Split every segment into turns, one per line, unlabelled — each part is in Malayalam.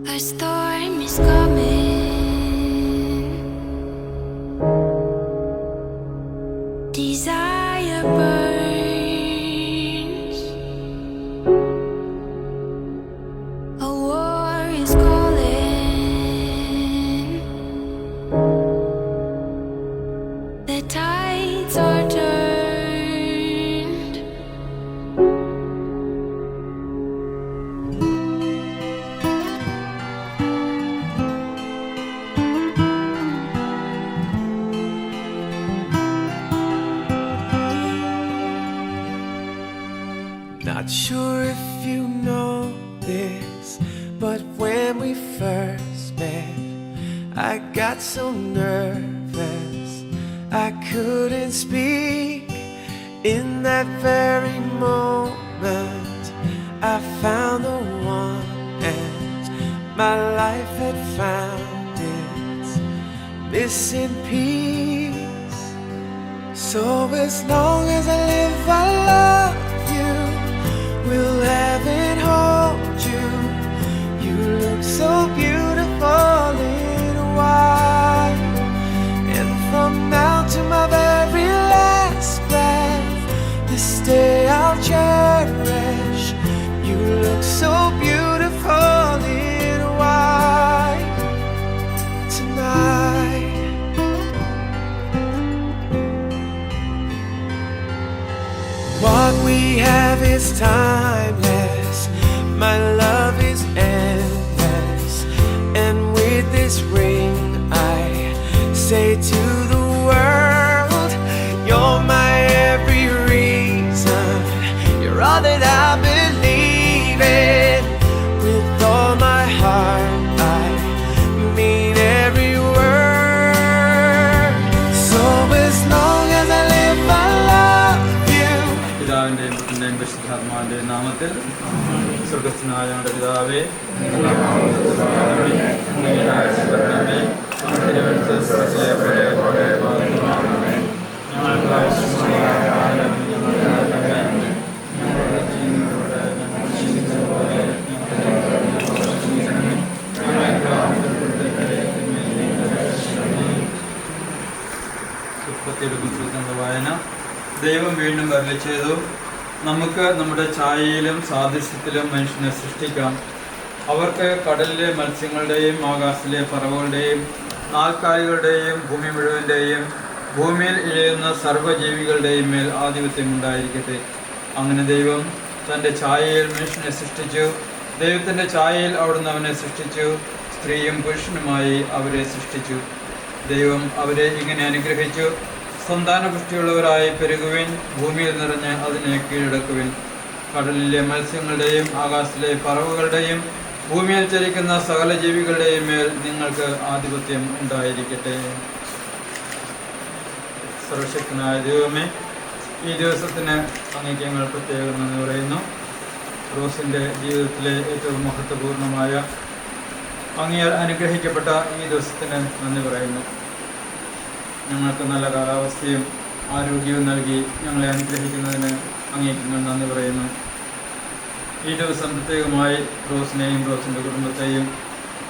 A storm is coming. Desire burns. A war is calling. The tides are turned.
Not sure if you know this, but when we first met, I got so nervous I couldn't speak. In that very moment, I found the one, and my life had found its missing piece. So as long as I live, I love you. Will heaven hold you? You look so beautiful in white. And from now to my very last breath, this day I'll cherish. You look so beautiful in white tonight. What we have is timeless. My love is endless. And with this ring I say to the world, you're my every reason. You're all that I believe in. With all my heart I mean every word. So as long as I live I love you.
പിതാവിന്റെയും പുത്രന്റെയും പരിശുദ്ധാത്മാവിന്റെയും നാമത്തിൽ സ്വർഗസ്ഥനായ ഞങ്ങളുടെ പിതാവേ, വായന. ദൈവം വീണ്ടും വരളി ചെയ്തു, നമുക്ക് നമ്മുടെ ഛായയിലും സാദൃശ്യത്തിലും മനുഷ്യനെ സൃഷ്ടിക്കാം. അവർക്ക് കടലിലെ മത്സ്യങ്ങളുടെയും ആകാശത്തിലെ പറവകളുടെയും നാൽക്കാലികളുടെയും ഭൂമി മുഴുവൻ്റെയും ഭൂമിയിൽ ഇഴയുന്ന സർവ്വജീവികളുടെയും മേൽ ആധിപത്യം ഉണ്ടായിരിക്കട്ടെ. അങ്ങനെ ദൈവം തൻ്റെ ഛായയിൽ മനുഷ്യനെ സൃഷ്ടിച്ചു. ദൈവത്തിൻ്റെ ഛായയിൽ അവിടുന്ന് അവനെ സൃഷ്ടിച്ചു. സ്ത്രീയും പുരുഷനുമായി അവരെ സൃഷ്ടിച്ചു. ദൈവം അവരെ ഇങ്ങനെ അനുഗ്രഹിച്ചു: സന്താനപുഷ്ടിയുള്ളവരായി പെരുകുവിൻ, ഭൂമിയിൽ നിറഞ്ഞ് അതിനെ കീഴടക്കുവിൻ. കടലിലെ മത്സ്യങ്ങളുടെയും ആകാശത്തിലെ പറവുകളുടെയും ഭൂമിയിൽ ചലിക്കുന്ന സകല ജീവികളുടെയും മേൽ നിങ്ങൾക്ക് ആധിപത്യം ഉണ്ടായിരിക്കട്ടെ. സർവശക്തനായ ദൈവമേ, ഈ ദിവസത്തിന് അങ്ങേക്ക് ഞങ്ങൾ പ്രത്യേകം നന്ദി പറയുന്നു. റോസിൻ്റെ ജീവിതത്തിലെ ഏറ്റവും മഹത്വപൂർണമായ അങ്ങയാൽ അനുഗ്രഹിക്കപ്പെട്ട ഈ ദിവസത്തിന് നന്ദി പറയുന്നു. ഞങ്ങൾക്ക് നല്ല കാലാവസ്ഥയും ആരോഗ്യവും നൽകി ഞങ്ങളെ അനുഗ്രഹിക്കുന്നതിന് അങ്ങേക്ക് ഞങ്ങൾ നന്ദി പറയുന്നു. ഈ ദിവസം പ്രത്യേകമായി റോസിനെയും റോസിൻ്റെ കുടുംബത്തെയും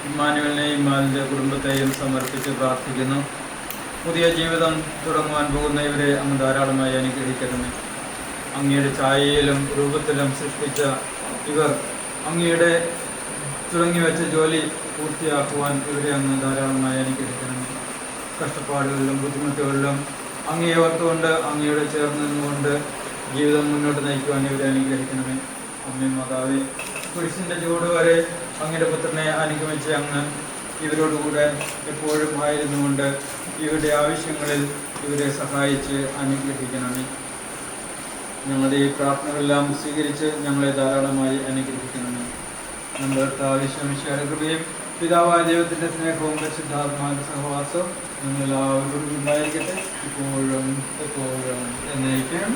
ഇമ്മാനുവലിനെയും ഇമ്മാനുവിൻ്റെ കുടുംബത്തെയും സമർപ്പിച്ച് പ്രാർത്ഥിക്കുന്നു. പുതിയ ജീവിതം തുടങ്ങുവാൻ പോകുന്ന ഇവരെ അങ്ങ് ധാരാളമായി അനുഗ്രഹിക്കണമേ. അങ്ങയുടെ ഛായയിലും രൂപത്തിലും സൃഷ്ടിച്ച ഇവർ അങ്ങയുടെ തുടങ്ങിവെച്ച ജോലി പൂർത്തിയാക്കുവാൻ ഇവരെ അങ്ങ് ധാരാളമായി അനുഗ്രഹിക്കണമേ. കഷ്ടപ്പാടുകളിലും ബുദ്ധിമുട്ടുകളിലും അങ്ങയെ ഓർത്തുകൊണ്ട് അങ്ങയോട് ചേർന്ന് നിന്നുകൊണ്ട് ജീവിതം മുന്നോട്ട് നയിക്കുവാൻ ഇവരെ അനുഗ്രഹിക്കണമേ. അമ്മേ മാതാവേ, കുരിശിൻ്റെ ചൂട് വരെ അങ്ങയുടെ പുത്രനെ അനുഗമിച്ച് അങ്ങ് ഇവരോടുകൂടെ എപ്പോഴും ആയിരുന്നുകൊണ്ട് ഇവരുടെ ആവശ്യങ്ങളിൽ ഇവരെ സഹായിച്ച് അനുഗ്രഹിക്കണമേ. ഞങ്ങളുടെ ഈ പ്രാർത്ഥനകളെല്ലാം സ്വീകരിച്ച് ഞങ്ങളെ ധാരാളമായി അനുഗ്രഹിക്കണമേ. നമ്മുടെ ആവശ്യമിശയുടെ കൃപയും പിതാവായ ദൈവത്തിൻ്റെ സ്നേഹവും പരിശുദ്ധാത്മാവിൻ്റെ സഹവാസവും നിങ്ങളെല്ലാവരോടും ഉണ്ടായിരിക്കട്ടെ, ഇപ്പോഴും എപ്പോഴും എന്നേക്കും.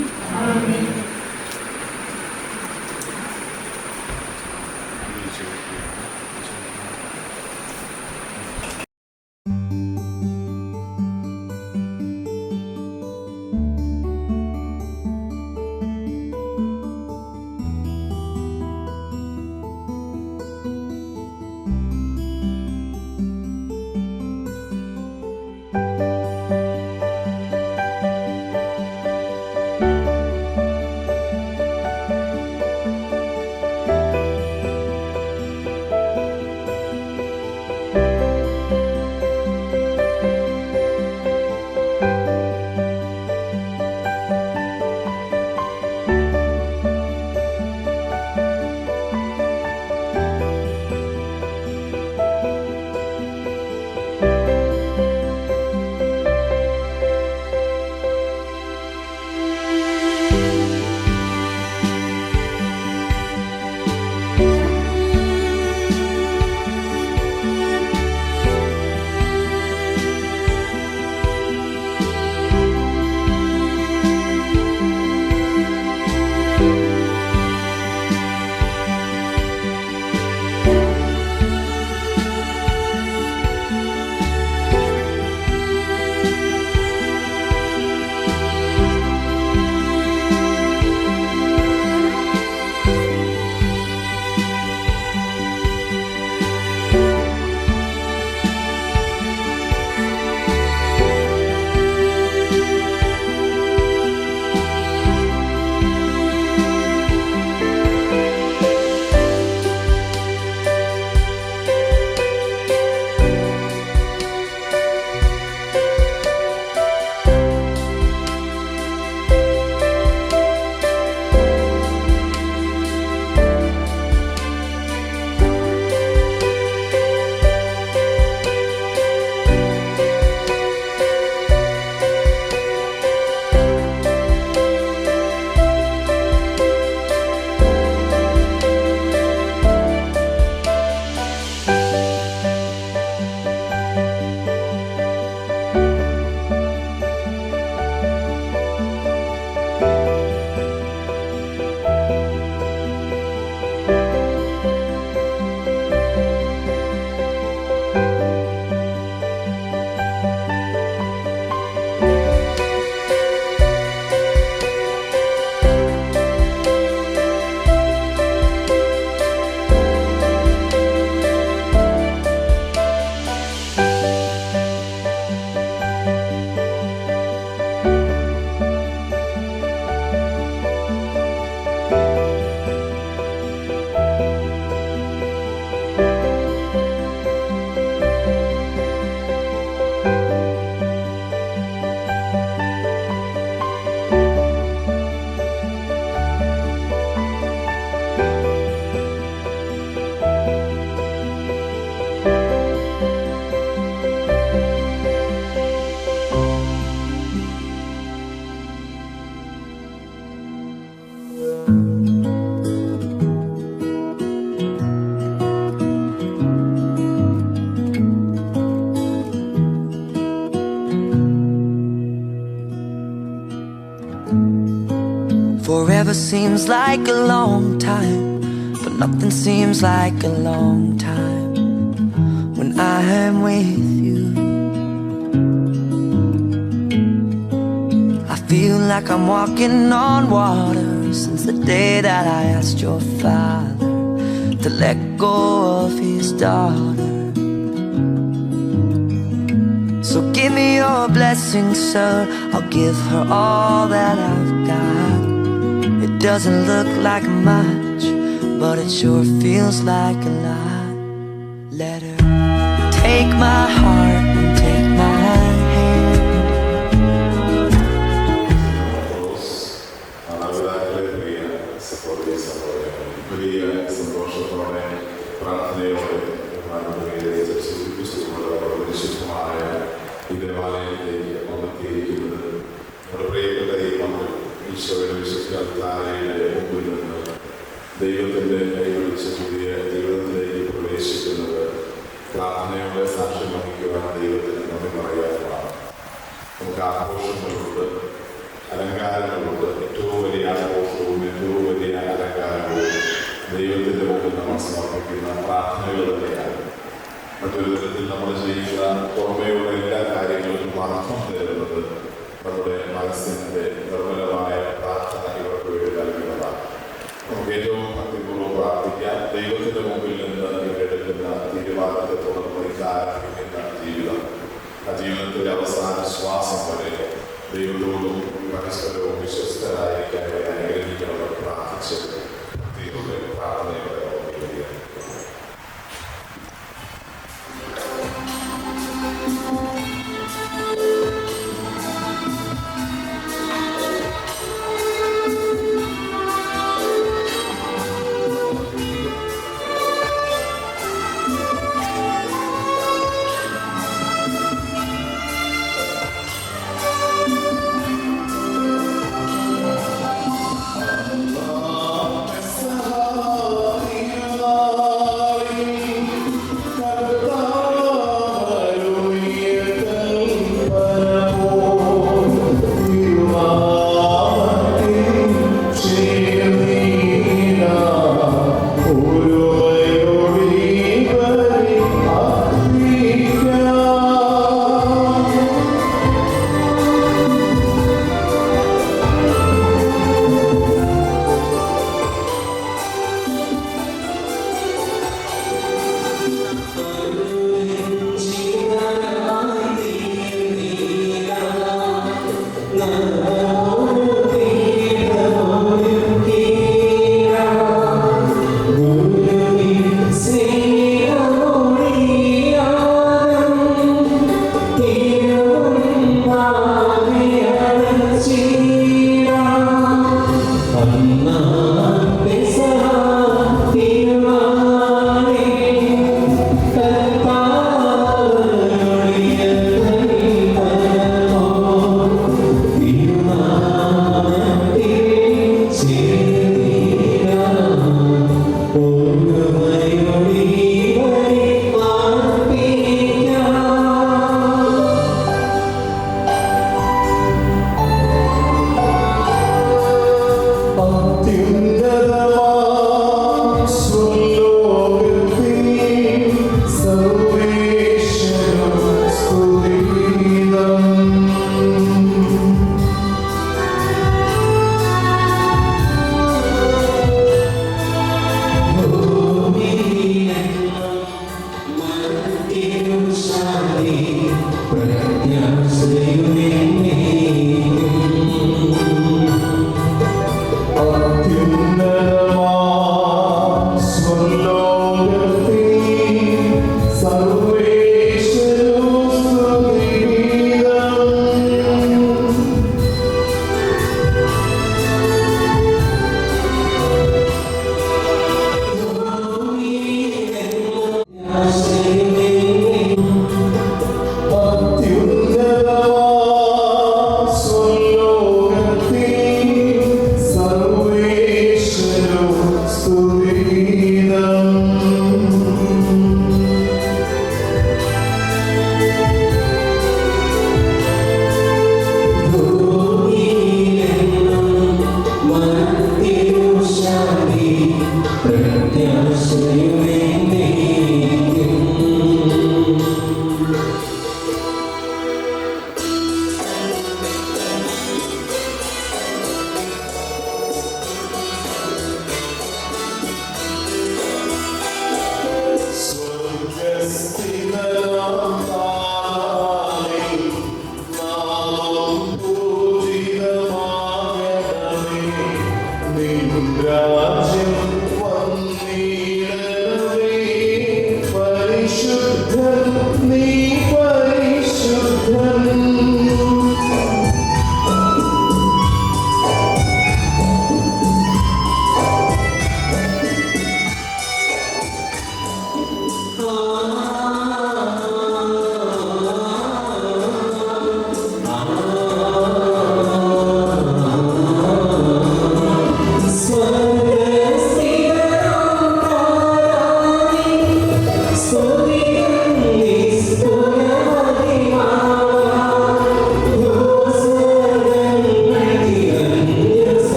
Forever seems like a long time, but nothing seems like a long time when I am with you. I feel like I'm walking on water since the day that I asked your father to let go of his daughter. So give me your blessing, sir, I'll give her all that I've got. It doesn't look like much, but it sure feels like a lot. Let her take my heart and take my hand.
വലിയ സന്തോഷത്തോടെ പ്രാർത്ഥനയോടെ വിശുദ്ധമായ ഈ ദേവാലയത്തിലേക്ക് വന്നെത്തിയിരിക്കുന്നത് നമ്മുടെ പ്രിയപ്പെട്ട ഈ മക്കൾ ഈശോയുടെ വിശുദ്ധ താരയുടെ മുമ്പിൽ നിന്ന് ദൈവത്തിൻ്റെ കൈപിടിച്ച് പുതിയ ജീവിതത്തിലേക്ക് പ്രവേശിക്കുന്നത് പ്രാർത്ഥനയോടെ സാക്ഷ്യം വഹിക്കുവാൻ ദൈവത്തിന് നന്ദി പറയാനുള്ളതാണ്. നമുക്ക് ആഘോഷങ്ങളുണ്ട്, അലങ്കാരങ്ങളുണ്ട്. ഏറ്റവും വലിയ ആഘോഷവും ഏറ്റവും വലിയ അലങ്കാരവും ദൈവത്തിൻ്റെ മുമ്പിൽ നമ്മൾ സമർപ്പിക്കുന്ന പ്രാർത്ഥനകൾ തന്നെയാണ്. മറ്റൊരു തരത്തിൽ നമ്മൾ ചെയ്യുന്ന പുറമേയുള്ള എല്ലാ കാര്യങ്ങൾക്കും അർത്ഥം തരുന്നത് നമ്മുടെ മനസ്സിൻ്റെ നിർമ്മലമായ പ്രാർത്ഥന ഇവർക്ക് വേണ്ടി നൽകുന്നതാണ്. നമുക്ക് ഏറ്റവും ഭക്തിപൂർവ്വം പ്രാർത്ഥിക്കാം. ദൈവത്തിൻ്റെ മുമ്പിൽ നിന്ന് ഇവരെടുക്കുന്ന തീരുമാനത്തെ തുടർന്ന് ഇത് ആരംഭിക്കുന്ന ജീവിതം, ആ ജീവിതത്തിൻ്റെ അവസാന ശ്വാസം വരെ ദൈവത്തോടും പരസ്പരവും വിശ്വസ്തരായിരിക്കാൻ അനുഗ്രഹിക്കണമെന്ന് പ്രാർത്ഥിച്ച് ഭക്തിയുടെ പ്രാർത്ഥനയുടെ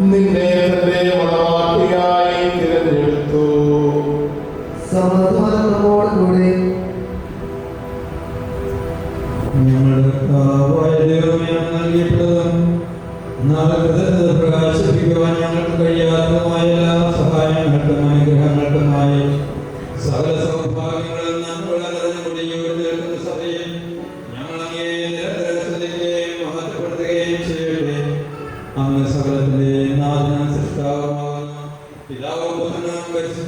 നിന്നെ തന്റെ മണവാട്ടിയായി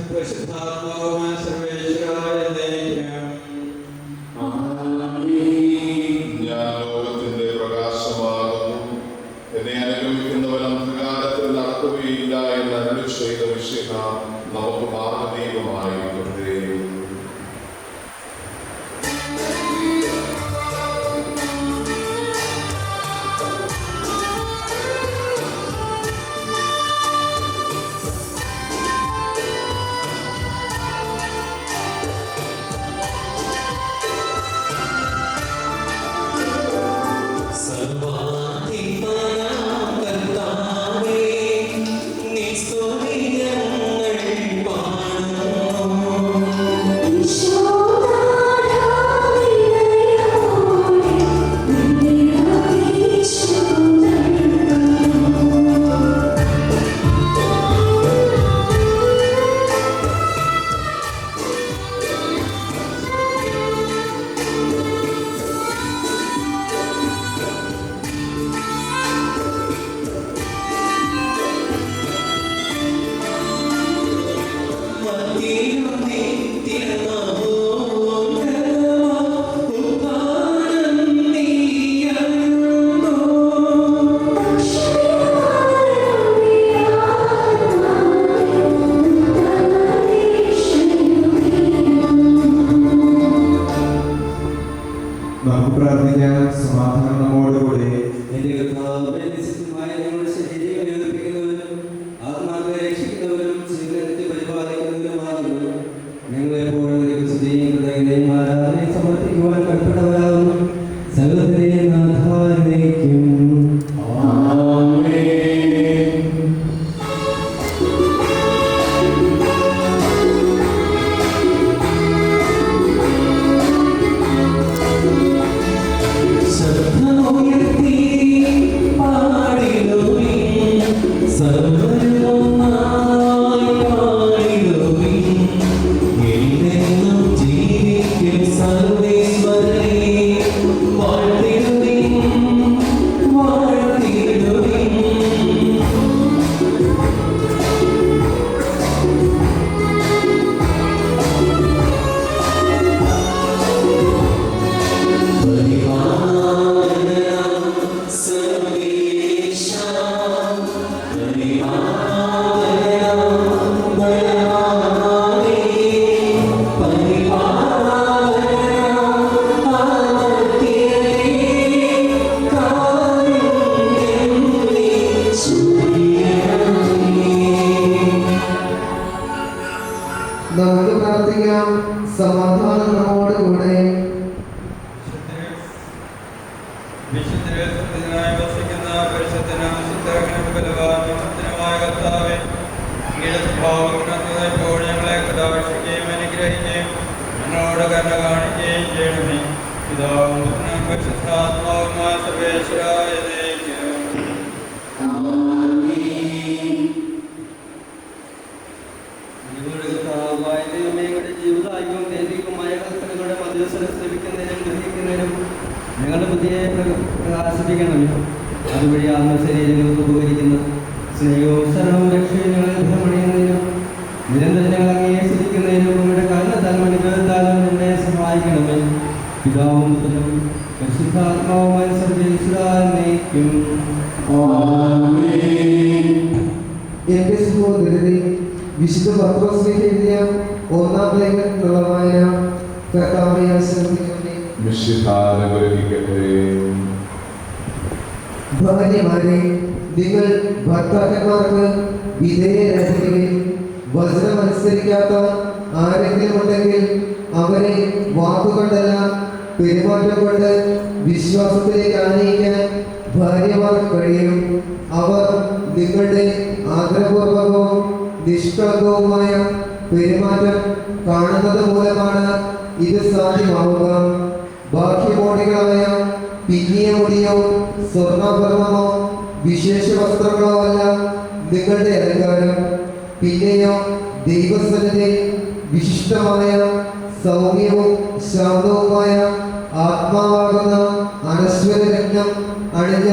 പരിശുദ്ധാത്മാവുമായ സർവേശ്വരായ ദൈവം.
ഞാൻ ലോകത്തിന്റെ പ്രകാശമാകുന്നു. എന്നെ അനുഗമിക്കുന്നവൻ അന്ധകാരത്തിൽ നടക്കുകയില്ല എന്ന് അരുളി ചെയ്ത മിശിഹ നമുക്ക് മാർഗ്ഗദീപമായിക്കൊണ്ടേ.
നമുക്ക് പ്രാർത്ഥിക്കാം. സമാധാനം നമ്മോടുകൂടെ.
എന്റെ കർത്താവേ, നിശ്ചിതമായ ഞങ്ങളുടെ ശരീരം വേദനിപ്പിക്കുന്നവരും ആത്മാക്കളെ രക്ഷിക്കുന്നവരും ജീവിതത്തെ പരിപാലിക്കുന്നവരുമാകുന്നു. ഞങ്ങളെപ്പോഴും സ്തുതിയും ആരാധനയും സമർപ്പിക്കുവാൻ കൽപ്പെട്ടവരാകുന്നു. സകലത്തിലെ നാഥാനേക്കും
നമുക്ക് പ്രാർത്ഥിക്കാം. സമാധാനം നമ്മോടുകൂടെ.
വിശുദ്ധനായി വസിക്കുന്ന പരിശുദ്ധനായ ബലവാനുമായ കർത്താവേ, അങ്ങയുടെ സ്വഭാവം ഗുണത്തോടെ ഞങ്ങളെ കടാക്ഷിക്കുകയും അനുഗ്രഹിക്കുകയും ഞങ്ങളോട് കരുണ കാണിക്കുകയും ചെയ്യണമേ. പിതാവും പുത്രനും പരിശുദ്ധാത്മാവുമായ സർവേശ്വരായ ദൈവം.
ജീവിതായും ദൈവികമായ കൽപ്പനകളുടെ മധ്യസ്ഥം ശ്രമിക്കുന്നതിനും ഗ്രഹിക്കുന്നതിനും ഞങ്ങളുടെ ബുദ്ധിയെ പ്രകാശിപ്പിക്കണമേ. അതുവഴി ആത്മശരീരങ്ങൾക്ക് ഉപകരിക്കുന്ന സ്നേഹവും ശരണവും രക്ഷയും ഞങ്ങളെ ബന്ധമണിയുന്നതിനും നിരന്തരം ഞങ്ങൾ അങ്ങയെ ശ്രദ്ധിക്കുന്നതിനും നമ്മുടെ കാരണത്താൽ മണികത്താലും എന്നെ സഹായിക്കണമേ. പിതാവും പുത്രനും പരിശുദ്ധാത്മാവുമായ സർവേശ്വരനേക്കും.
എന്റെ സഹോദരരെ, വിശുദ്ധ പത്രോസ് എഴുതിയ ഒന്നാം ലേഖനത്തിലുള്ള വായന കർത്താവെ ആശീർവദിക്കണമേ. ഭാര്യമാരെ, നിങ്ങൾ ഭർത്താക്കന്മാർക്ക് വിധേയരായിരിക്കുകയും വചനമനുസരിക്കാത്ത ആരെങ്കിലും ഉണ്ടെങ്കിൽ അവരെ വാക്കുകൊണ്ടല്ല പെരുമാറ്റം കൊണ്ട് വിശ്വാസത്തിലേക്ക് ആനയിക്കാൻ ഭാര്യമാർക്ക് കഴിയും. അവർ നിങ്ങളുടെ ആഗ്രഹപൂർവകവും നിഷ്കളങ്കവുമായ പെരുമാറ്റം കാണുന്നത് മൂലമാണ് ഇത് സാധ്യമാവുക. ബാഹ്യമോടികളായ പിന്നിയ മുടിയോ സ്വർണ്ണാഭരണമോ വിശേഷ വസ്ത്രങ്ങളോ അല്ല നിങ്ങളുടെ അലങ്കാരം. പിന്നെയോ ദൈവസന്നിധിയിൽ വിശിഷ്ടമായ സൗമ്യവും ശാന്തവുമായ ആത്മാവാകുന്ന അനശ്വര രത്നം അണിഞ്ഞ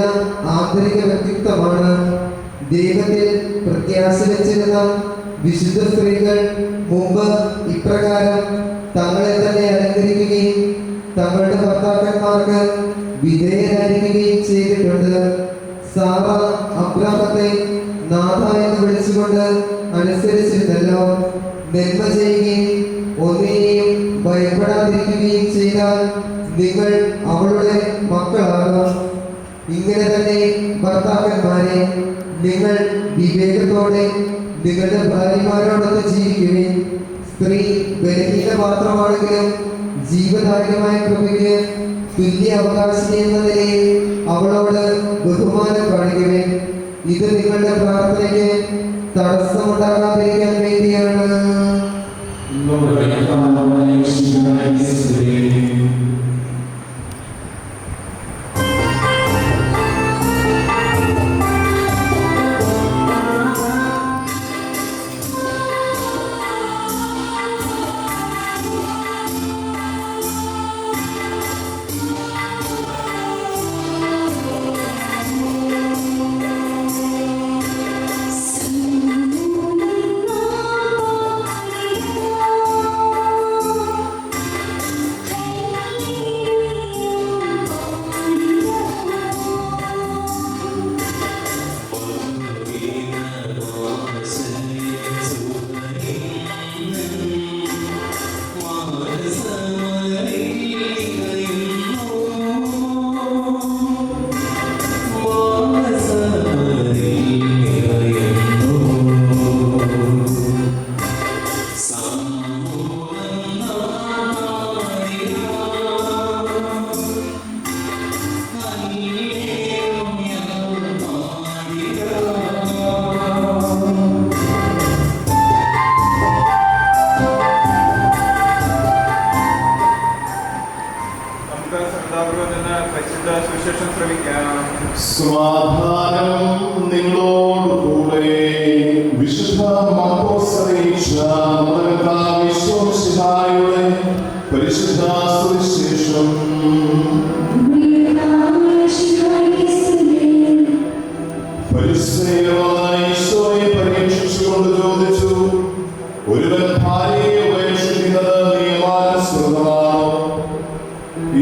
ആന്തരിക വ്യക്തിത്വമാണ്. ദൈവത്തിൽ പ്രത്യാശ വെച്ചിരുന്ന വിശുദ്ധ സ്ത്രീകൾ മുമ്പ് ഇപ്രകാരം തങ്ങളെ തന്നെ അലങ്കരിക്കുകയും തങ്ങളുടെ ഭർത്താക്കന്മാർക്ക് വിധേയരായിരിക്കുകയും ചെയ്തിട്ടുണ്ട്. സാറ അബ്രാഹത്തെ നാഥ എന്ന് വിളിച്ചുകൊണ്ട് അനുസരിച്ചിരുന്നല്ലോ. നന്മ ചെയ്യുകയും ഒന്നിനെയും ഭയപ്പെടാതിരിക്കുകയും ചെയ്താൽ നിങ്ങൾ അവളുടെ മക്കളാകും. ഇങ്ങനെ തന്നെ ഭർത്താക്കന്മാരെ, നിങ്ങൾ വിവേകത്തോടെ നിങ്ങളുടെ ഭാര്യമാരോടൊത്ത് ജീവിക്കുകയും സ്ത്രീ ബലഹീന മാത്രമാണെങ്കിലും ജീവദായകമായ കൃപയ്ക്ക് തുല്യ അവകാശം എന്ന നിലയിൽ അവളോട് ബഹുമാനം കാണിക്കുകയും ഇത് നിങ്ങളുടെ പ്രാർത്ഥനയ്ക്ക് തടസ്സമുണ്ടാകാതിരിക്കാൻ വേണ്ടിയാണ്.
സമാധാനം നിങ്ങളോടുകൂടെ. വിശുദ്ധ മർക്കോസ് അറിയിച്ച ഈശോമിശിഹായുടെ പരിശുദ്ധ സുവിശേഷം. ഫരിസേയരായ ഈശോയെ പരീക്ഷിച്ചുകൊണ്ട് ചോദിച്ചു, ഒരുവൻ ഭാര്യയെ ഉപേക്ഷിക്കുന്നത് നിയമാനുസൃതമാണോ?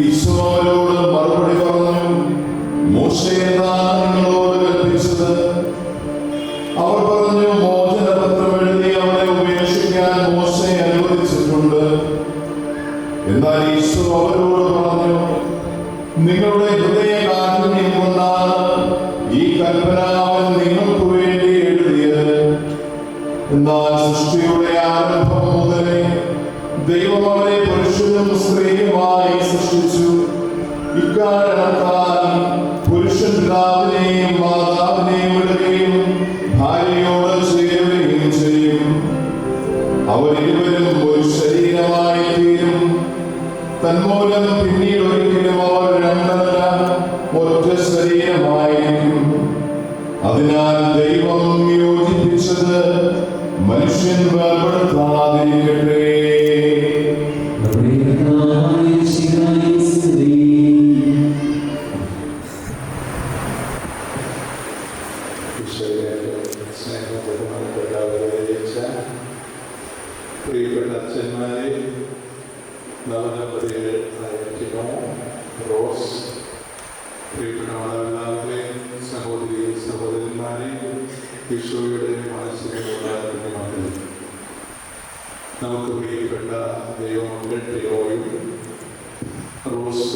ഈശോ അവരോട് മറുപടി പറഞ്ഞു, മോശെ എന്താണ് നിങ്ങളോട് കൽപ്പിച്ചത്? അവർ പറഞ്ഞു, മോചനപത്രം എഴുതി അവളെ ഉപേക്ഷിക്കാൻ മോശെ അനുവദിച്ചിട്ടുണ്ട്. എന്നാൽ ഈശോ അവരോട് പറഞ്ഞു, നിങ്ങളുടെ ഹൃദയകാഠിന്യം കൊണ്ടാണ് ഈ കൽപ്പന അവൻ നിങ്ങൾക്ക് വേണ്ടി എഴുതിയത്. എന്നാൽ സൃഷ്ടിയുടെ ആരംഭം മുതലേ ദൈവം അവരെ പുരുഷനും സ്ത്രീയുമായി സൃഷ്ടിച്ചു. ഇക്കാരണത്താൽ പുരുഷൻ പിതാവിനെയും മാതാവിനെയും വിടുകയും ഭാര്യയോട് ചേരുകയും ചെയ്യും. അവരിരുവരും ഒരു ശരീരമായി തീരും. തന്മൂലം പിന്നീട് ഒരിക്കലും അവർ രണ്ടല്ല, ഒറ്റ ശരീരമായിരിക്കും. അതിനാൽ ദൈവം യോജിപ്പിച്ചത് മനുഷ്യൻ വേർപെടുത്താതിരിക്കട്ടെ. പ്രിയപ്പെട്ട അച്ഛന്മാരെ, നവദമ്പതികൾ റോസ്, പ്രിയപ്പെട്ട മാതാപിതാക്കളെ, സഹോദരി സഹോദരന്മാരെ, ഈശോയുടെ മനസ്സിലുള്ള മക്കളെ, നമുക്ക് പ്രിയപ്പെട്ട ദൈവമക്കൾ ടിയോയും റോസ്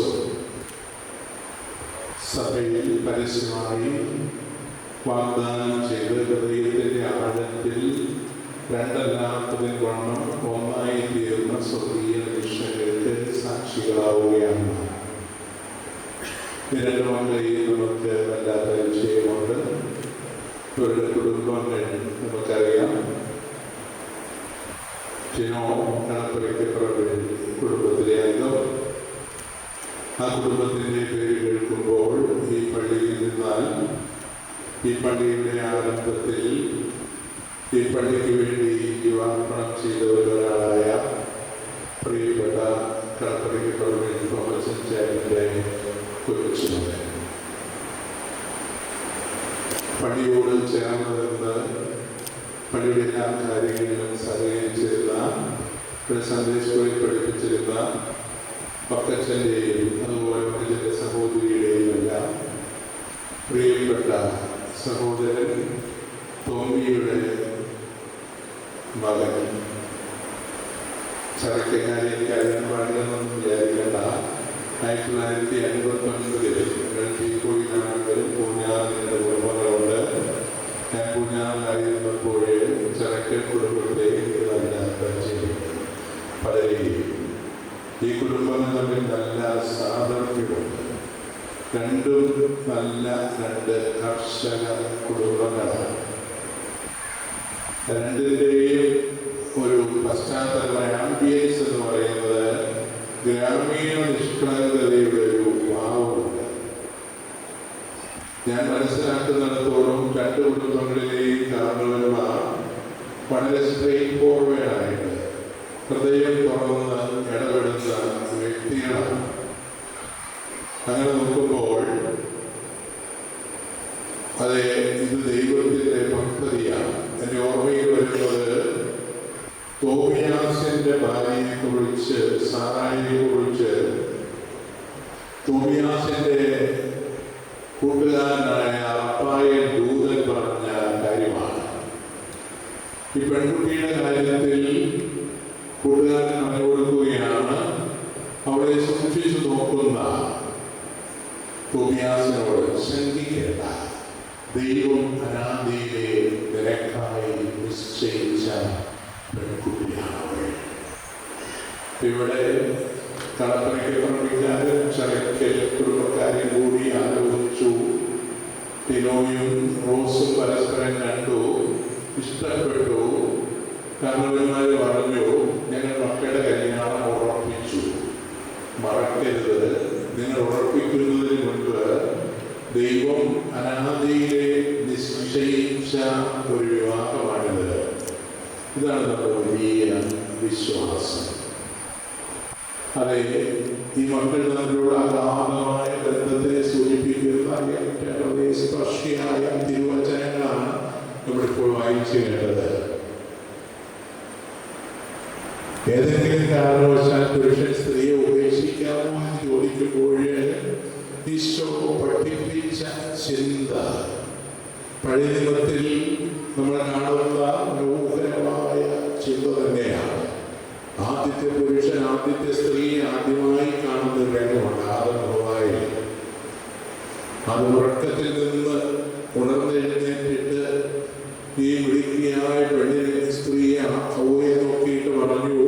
സഭയിൽ പരസ്യമായി വാഗ്ദാനം ചെയ്ത് ഹൃദയത്തിൻ്റെ ആഴത്തിൽ രണ്ടല്ലാത്തതിന് വണ്ണം ഒന്നായി തീർന്ന സ്വർഗീയ നിരീക്ഷകർക്ക് സാക്ഷികളാവുകയാണ്. രണ്ട് മക്കളെയും നമുക്ക് വല്ലാത്ത വിഷയമുണ്ട്. ഇവരുടെ കുടുംബങ്ങൾ നമുക്കറിയാം. ജിനോ കണപ്പുരയ്ക്കപ്പുറത്ത് കുടുംബത്തിലെ അംഗം. ആ കുടുംബത്തിൻ്റെ പേര് കേൾക്കുമ്പോൾ ഈ പള്ളിയിൽ നിന്നാൽ ഈ പള്ളിയുടെ ആരംഭത്തിൽ ഈ പള്ളിക്ക് വേണ്ടി യുവാർപ്പണം ചെയ്തവരായ പ്രിയപ്പെട്ട കണപ്പുരയ്ക്കപ്പുറത്ത് തോമസ് ചേട്ടൻ്റെ കൊച്ചുമകൻ. പള്ളിയോട് ചേർന്ന് നിന്ന് പള്ളിയുടെ എല്ലാ കാര്യങ്ങളിലും സഹകരിച്ചിരുന്ന ഒരു സൺഡേ സ്കൂളിൽ പഠിപ്പിച്ചിരുന്ന പക്കച്ചൻ്റെയും അതുപോലെ പക്കച്ചൻ്റെ സഹോദരിയുടെയും എല്ലാം പ്രിയപ്പെട്ട സഹോദരൻ തോമിയുടെ മകൻ ചരക്കക്കാരെ കല്യാണം പാടില്ലെന്നൊന്നും വിചാരിക്കേണ്ട. 1959 ഞങ്ങൾ തീക്കോയിലാണെങ്കിലും പൂഞ്ഞാറിൻ്റെ കുടുംബങ്ങളുണ്ട്. ഞാൻ പൂഞ്ഞാറിലായിരുന്നപ്പോഴേ ചരക്കൻ കുടുംബത്തെ എനിക്ക് നല്ല പരിചയമുണ്ട്. പലരെയും ഈ കുടുംബങ്ങൾ തമ്മിൽ നല്ല സാധർമ്യമുണ്ട്. രണ്ടും നല്ല രണ്ട് കർഷക കുടുംബങ്ങളാണ്. രണ്ടിൻ്റെയും ഒരു പശ്ചാത്തലമായ ആംബിയൻസ് എന്ന് പറയുന്നത് ഗ്രാമീണ നിഷ്കളങ്കതയുടെ ഒരു ഭാവമുണ്ട്. ഞാൻ മനസ്സിലാക്കുന്നിടത്തോളം രണ്ട് കുടുംബങ്ങളിലെയും കാരണവന്മാർ വളരെ സ്ട്രെയിറ്റ് ഫോർവേഡായിട്ട് ഹൃദയം തുറന്ന് ഇടപെടുന്ന വ്യക്തികളാണ്. അങ്ങനെ നോക്കുമ്പോൾ അതെ, ഇത് ദൈവത്തിൻ്റെ പദ്ധതിയാണ്. എൻ്റെ ഓർമ്മയിൽ വരുന്നത് തോമിയാസിൻ്റെ ഭാര്യയെക്കുറിച്ച്, സാറായിയെക്കുറിച്ച് തോമിയാസിൻ്റെ കൂട്ടുകാരനായ അപ്പായൻ ദൂതൻ പറഞ്ഞ കാര്യമാണ്. ഈ പെൺകുട്ടിയുടെ കാര്യത്തിൽ കൂട്ടുകാരൻ പറഞ്ഞു കൊടുക്കുകയാണ്, അവളെ സൂക്ഷിച്ചു നോക്കുന്ന തോമിയാസിനോട് ശങ്കിക്കേണ്ട, ദൈവം അനാദിയിലെ നിനക്കായി നിശ്ചയിച്ച പെൺകുട്ടിയാണ് അവൾ. ഇവിടെ കളപ്പനയ്ക്ക് പ്രവർത്തിക്കാരും ചരക്കൽ കുടുംബക്കാരും കൂടി ആലോചിച്ചു. ടിനോയും റോസും പരസ്പരം കണ്ടു, ഇഷ്ടപ്പെട്ടു. കാരണവന്മാർ പറഞ്ഞു, ഞങ്ങൾ മക്കളുടെ കല്യാണം ഉറപ്പിച്ചു. മറക്കരുത്, നിങ്ങൾ ഉറപ്പിക്കുന്നതിന് മുൻപ് ദൈവം അനാദിയിലെ നിശ്ചയിച്ച ഒരു വിവാഹമാണിത്. ഇതാണ് നമ്മുടെ വലിയ വിശ്വാസം. അതെ, ഈ മക്കൾ തമ്മിലുള്ള അഗാധമായ ബന്ധത്തെ സൂചിപ്പിക്കുന്ന ഏറ്റവും സ്പർശിയായ തിരുവചനങ്ങളാണ് നമ്മളിപ്പോൾ വായിച്ചു കേട്ടത്. ഏതെങ്കിലും കാരണവശാൽ പുരുഷൻ സ്ത്രീയെ ഉപേക്ഷിക്കാമോ എന്ന് ചോദിക്കുമ്പോൾ ഈശോ പഠിപ്പിച്ച ചിന്ത പഴയ നിയമത്തിൽ നമ്മൾ കാണുന്ന മനോഹരമായ ചിന്ത തന്നെയാണ്. ആദ്യത്തെ പുരുഷൻ ആദ്യത്തെ സ്ത്രീയെ ആദ്യമായി കാണുന്ന രംഗമാണ് ആദം-ഹവ്വായിൽ. അത് ഉറക്കത്തിൽ നിന്ന് ഉണർന്നെഴുന്നേറ്റിട്ട് ഈ മിടുക്കിയായ പെണ്ണിനെ, സ്ത്രീയെ ഹവ്വയെ നോക്കിയിട്ട് പറഞ്ഞു,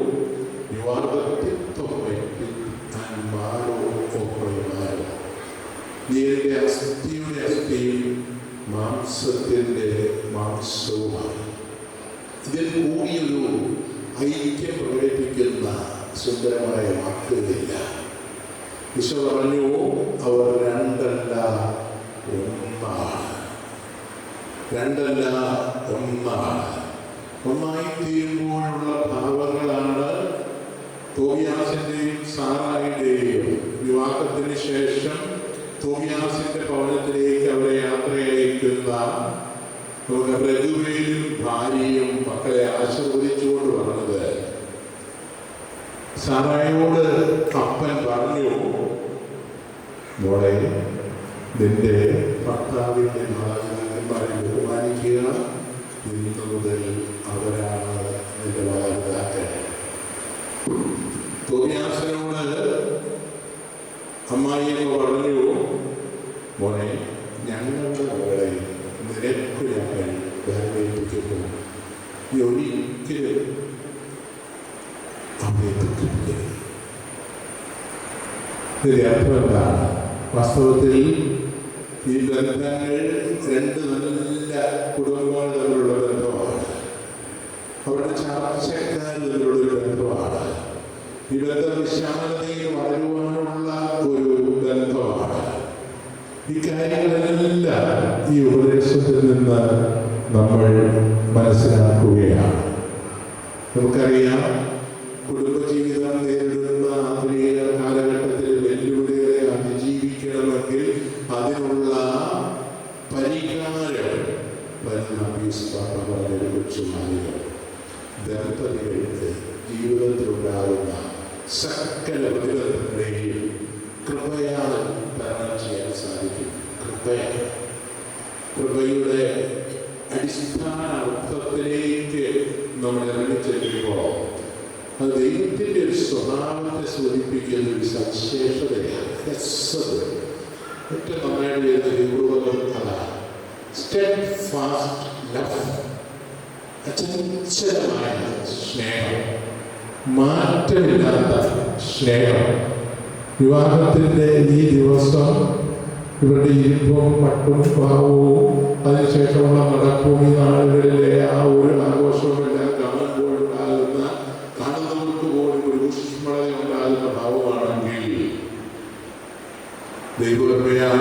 "You are the tip of my feet and marrow of my marrow." നീ എൻ്റെ അസ്ഥിയുടെ അസ്ഥിയും മാംസത്തിൻ്റെ മാംസവുമാണ്. ഇതിൽ കൂടിയൊരു ഐക്യം പ്രകടിപ്പിക്കുന്ന സുന്ദരമായ വാക്കുകളില്ല. ഈശോ പറഞ്ഞു, അവർ രണ്ടല്ല ഒന്നാണ്. രണ്ടല്ല ഒന്നാണ്. ഒന്നായി തീരുമ്പോഴുള്ള ഭാവങ്ങളാണ് തോമിയാസിൻ്റെയും സാറായിൻ്റെയും വിവാഹത്തിന് ശേഷം തോമിയാസിൻ്റെ ഭവനത്തിലേക്ക് അവരെ യാത്രയയക്കുന്ന രഘുവേലും ഭാര്യയും മക്കളെ ആശീർവദിച്ചുകൊണ്ട് പറഞ്ഞത്. സാറായോട് അപ്പൻ പറഞ്ഞു, മോളെ, നിന്റെ ഭർത്താവിൻ്റെ മാതാപിതാക്കന്മാരെ ബഹുമാനിക്കുക. ഇന്നു മുതൽ അവരാണ് നിന്റെ മാതാപിതാക്കൾ. തോമിയാസിനോട് അമ്മായിയമ്മ പറഞ്ഞു, മോനെ, ഞങ്ങളുടെ മകളെ നിനക്ക് ഞങ്ങൾ ധനമേൽപ്പിക്കുന്നു. നീ ഒരിക്കലും അവയെ ദുഃഖിപ്പിക്കരുത്. ഇതിന്റെ അർത്ഥം എന്താണ്? വാസ്തവത്തിൽ ഈ ബന്ധങ്ങൾ രണ്ട് നല്ല കുടുംബങ്ങൾ തമ്മിലുള്ള ബന്ധമാണ്. അവരുടെ ചർച്ചക്കാർ തമ്മിലുള്ളൊരു ബന്ധമാണ്. ഈ ബന്ധം വിശാലതയിൽ വളരുവാനുള്ള ഒരു ബന്ധമാണ്. ഈ കാര്യങ്ങളെല്ലാം ഈ ഉപദേശത്തിൽ നിന്ന് നമ്മൾ മനസ്സിലാക്കുകയാണ്. നമുക്കറിയാം, കുടുംബജീവിതം നേരിടുന്ന ആധുനിക കാലഘട്ടത്തിൽ വെല്ലുവിളികളെ അതിജീവിക്കണമെങ്കിൽ അതിനുള്ള പരിഹാരം പറഞ്ഞൊരു കൊച്ചുമാരികൾ, ദമ്പതികൾക്ക് ജീവിതത്തിലുണ്ടാകുന്ന സകല പ്രതിബന്ധങ്ങളെയും കൃപയാൽ തരണം ചെയ്യാൻ സാധിക്കും. കൃപയുടെ അടിസ്ഥാന അർത്ഥത്തിലേക്ക് നമ്മൾ ഇറങ്ങിച്ചെല്ലുമ്പോൾ അത് ദൈവത്തിൻ്റെ ഒരു സ്വഭാവത്തെ സൂചിപ്പിക്കുന്ന ഒരു സവിശേഷതയാണ്. ഏറ്റവും നന്നായിട്ട് ചെയ്യുന്ന ദൈവം അതാണ് സ്റ്റെഡ്ഫാസ്റ്റ് ലവ്, അചഞ്ചലമായ സ്നേഹം, മാറ്റമില്ലാത്ത സ്നേഹം. വിവാഹത്തിൻ്റെ ഈ ദിവസം ഇവരുടെ ഇരിപ്പും മട്ടും ഭാവവും അതിനുശേഷമുള്ള നടപ്പും ഈ നാളുകളിലെ ആ ഒരു ആഘോഷമെല്ലാം കാണുന്നവർക്ക് പോലും ഒരു ഊഷ്മളത ഉണ്ടാകുന്ന ഭാവമാണെങ്കിൽ ദൈവകൃപയാൽ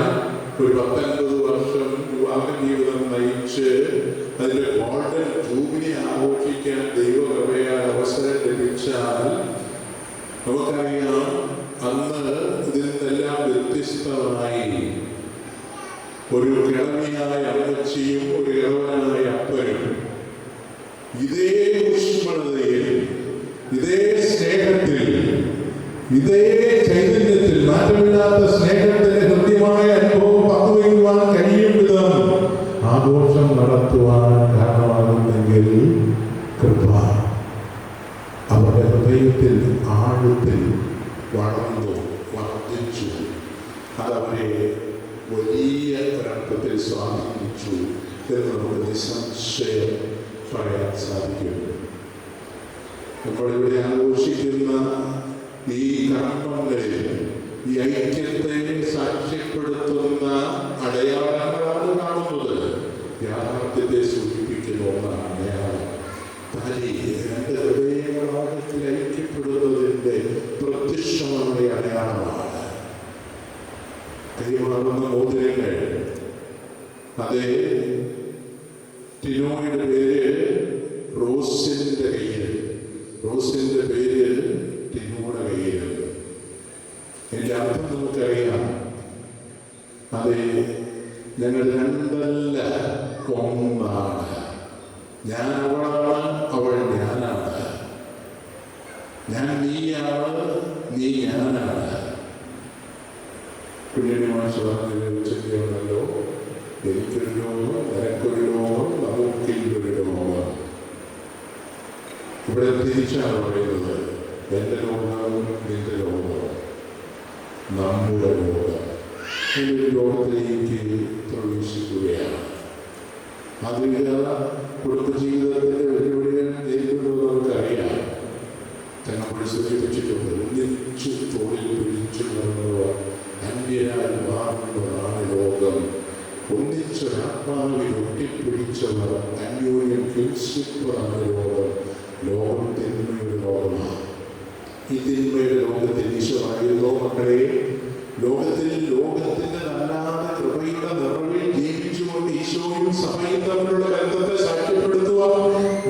ഒരു 19 വർഷം വിവാഹ ജീവിതം നയിച്ച് അതിൻ്റെ ഗോൾഡൻ ജൂബിലി ആഘോഷിക്കാൻ ദൈവകൃപയാൽ അവസരം ലഭിച്ചാൽ നമുക്കറിയാം, അന്ന് ഇതിൽ നിന്നെല്ലാം വ്യത്യസ്തമായി ഒരു കിളവിയായ അമ്മച്ചിയും ഒരു കിളവനായ അപ്പനും ഇതേ ഊഷ്മളതയിൽ, ഇതേ സ്നേഹത്തിൽ, ഇതേ ചൈതന്യത്തിൽ, മാറ്റമില്ലാത്ത സ്നേഹത്തിന്റെ കൃത്യമായ അനുഭവം പങ്കുവയ്ക്കുവാൻ കഴിയും വിധം ആഘോഷം നടത്തുവാൻ കാരണമാകുന്നെങ്കിൽ കൃപ അവരുടെ ഹൃദയത്തിൽ ആഴത്തിൽ വളർന്നു വർദ്ധിച്ചു. അതവരെ വലിയ ഒരർത്ഥത്തിൽ സ്വാധീനിച്ചു എന്ന് നമുക്ക് നിസ്സംശയം പറയാൻ സാധിക്കും. നമ്മളിവിടെ ആഘോഷിക്കുന്ന ഈ കർമ്മങ്ങളിൽ ഈ ഐക്യത്തെ സാക്ഷ്യപ്പെടുത്തുന്ന അടയാളങ്ങളാണ് കാണുന്നത്. യാഥാർത്ഥ്യത്തെ സൂചിപ്പിക്കുന്ന ഒന്നാണ് അടയാളം. രണ്ട് ഹൃദയങ്ങളാഴത്തിൽ ഐക്യപ്പെടുന്നതിൻ്റെ പ്രത്യക്ഷമായ അടയാളമാണ് കൈമാറുന്ന മോതിരങ്ങൾ. അതേ, ടിനോയുടെ പേര് റോസിന്റെ കയ്യിൽ, റോസിന്റെ പേര് ടിനോയുടെ കയ്യിൽ. എൻ്റെ അർത്ഥം നമുക്കറിയാം. അതെ, ഞങ്ങൾ രണ്ടല്ല ഒന്നാണ്. ഞാൻ അവളാണ്, അവൾ ഞാനാണ്. ഞാൻ നീയാണ്, നീ ഞാനാണ്. കുഞ്ഞിമാണല്ലോ, എനിക്കൊരു ലോകം, നിനക്കൊരു ലോകം, നമുക്കില്ലൊരു ലോകം. ഇവിടെ തിരിച്ചാണ് പറയുന്നത്, എൻ്റെ ലോകം, നിന്റെ ലോകം, നമ്മുടെ ലോകം. ഒരു ലോകത്തിലേക്ക് പ്രവേശിക്കുകയാണ്. ആധുനിക കുടുംബജീവിതത്തിൻ്റെ വെല്ലുവിളികൾ നേരിടുന്നത് നമുക്കറിയാം. തങ്ങളെ സൂചിപ്പിച്ചിട്ടുണ്ട്. ഒന്നിച്ചു തോളിൽ പിടിച്ചു നടന്നവർ അന്യരായി മാറുന്നതാണ് ലോകം. ഒന്നിച്ചൊരാത്മാവിൽ ഒട്ടിപ്പിടിച്ചവർ അന്യോന്യം കിൽസിപ്പതാണ് ലോകം. ലോകം തിന്മയുടെ ലോകമാണ്. ഈ തിന്മയുടെ ലോകത്തിൽ ഈശോയായിരുന്നോ മക്കളെ? ലോകത്തിന്റെ നല്ലാതെ കൃപയുടെ നിറവിൽ ജീവിച്ചുകൊണ്ട് ഈശോയും സഭയും തമ്മിലുള്ള ബന്ധത്തെ സാക്ഷ്യപ്പെടുത്തുവാൻ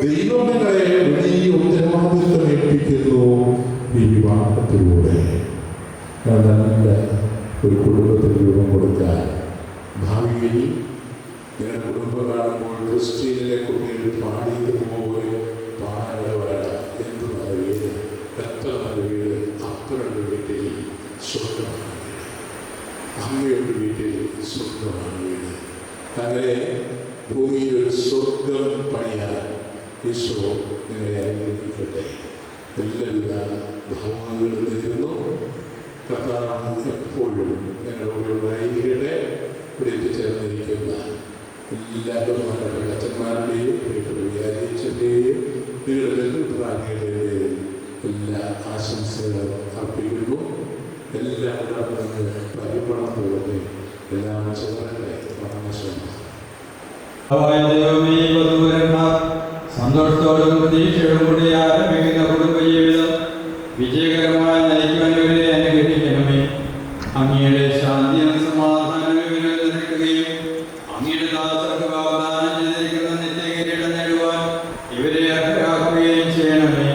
ദൈവം നിങ്ങളെ വലിയ ഉത്തരവാദിത്വം ഏൽപ്പിക്കുന്നു. ഈ വിവാഹത്തിലൂടെ നല്ല ഒരു കുടുംബത്തിന് രൂപം കൊടുക്കാൻ ഭാവിയിൽ നിങ്ങളുടെ കുടുംബം കാണുമ്പോൾ ക്രിസ്ത്യനിലെ കുട്ടികൾ പാടിയതുപോലെ പാടവരാണ്. എന്ത് നല്ല വീട്, എത്ര നല്ല വീട്. അപ്പനുണ്ട് വീട്ടിൽ സ്വർഗമാണ് വീട്, അമ്മയുടെ വീട്ടിൽ സ്വർഗമാണ് വീട്. അങ്ങനെ ഭൂമിയിൽ ഒരു സ്വർഗം പണിയാൻ ഈശോ നിങ്ങളെ അനുഗ്രഹിക്കട്ടെ. എല്ലാവിധ ഭാവങ്ങളും നേരുന്നു. കർത്താവ് എപ്പോഴും ഞങ്ങളുടെ വൈകിയുടെ ഇവിടെ എത്തിച്ചേർന്നിരിക്കുന്ന എല്ലാ ബഹുമാനപ്പെട്ട അച്ഛന്മാരുടെയും വിചാരിച്ചൻ്റെയും നിങ്ങളുടെ ബന്ധുപ്രാണികളുടെയും എല്ലാ ആശംസകളും അർപ്പിക്കുന്നു. എല്ലാം പരിമളത്തോടെ എല്ലാം ചേർന്നേ പരമശ്രമം.
സന്തോഷത്തോടും പ്രതീക്ഷയോടും കൂടി ആരംഭിക്കുന്ന കുടുംബജീവിതം വിജയകരമായി നയിക്കുവാൻ അനുഗ്രഹിക്കണമേ. അങ്ങയുടെ ശാന്തിയും സമാധാനവും നിലനിൽക്കുകയും അങ്ങയുടെ ദാസർക്ക് വാഗ്ദാനം ചെയ്തിരിക്കുന്ന നിത്യകിരീടം നേടുവാൻ ഇവരെ അർഹരാക്കുകയും ചെയ്യണമേ.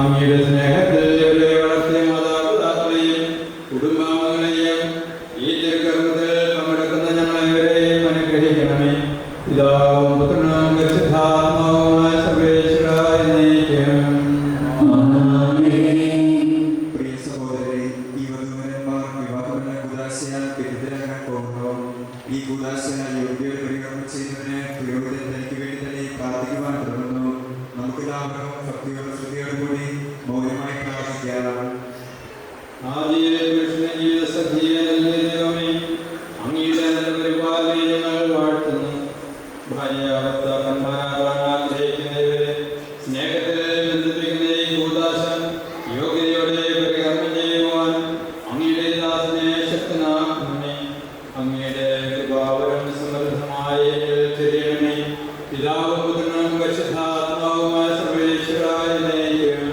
അങ്ങയുടെ സ്നേഹത്തിൽ ഇവരെ വളർത്തിയ മാതാപിതാക്കളെയും കുടുംബാംഗങ്ങളെയും ഈ തിരുക്കർമ്മത്തിൽ പങ്കെടുക്കുന്ന ഞങ്ങളെവരെയും അനുഗ്രഹിക്കണമേ. പിതാവും പുത്രനും പരിശുദ്ധാത്മാവുമായ
എല്ലാവരും ഭക്തിയോടെ ശ്രദ്ധയോടുകൂടി മൗനമായി പ്രാർത്ഥിക്കാറാണ്.
ആദിയിലെ കൃഷ്ണ ജീവിത സഖിയെ നൽകിയ ദൈവമേ, അങ്ങയുടെ നല്ല പരിപാലനയെ ഞങ്ങൾ വാഴ്ത്തുന്നു. ഭാര്യ ഭർത്താക്കന്മാരാകാൻ ആഗ്രഹിക്കുന്നവരെ സ്നേഹത്തിൽ ബന്ധിപ്പിക്കുന്ന ഈ കൂദാശ യോഗ്യതയോടെ പരികർമ്മം ചെയ്യുവാൻ അങ്ങയുടെ ദാസനെ ശക്തനാക്കണമേ. അങ്ങയുടെ കൃപാവരം സമൃദ്ധമായ ചെറിയണമേ. പിതാവും പുത്രനും പരിശുദ്ധാത്മാവുമായ സർവേശ്വരായ ദൈവമേ.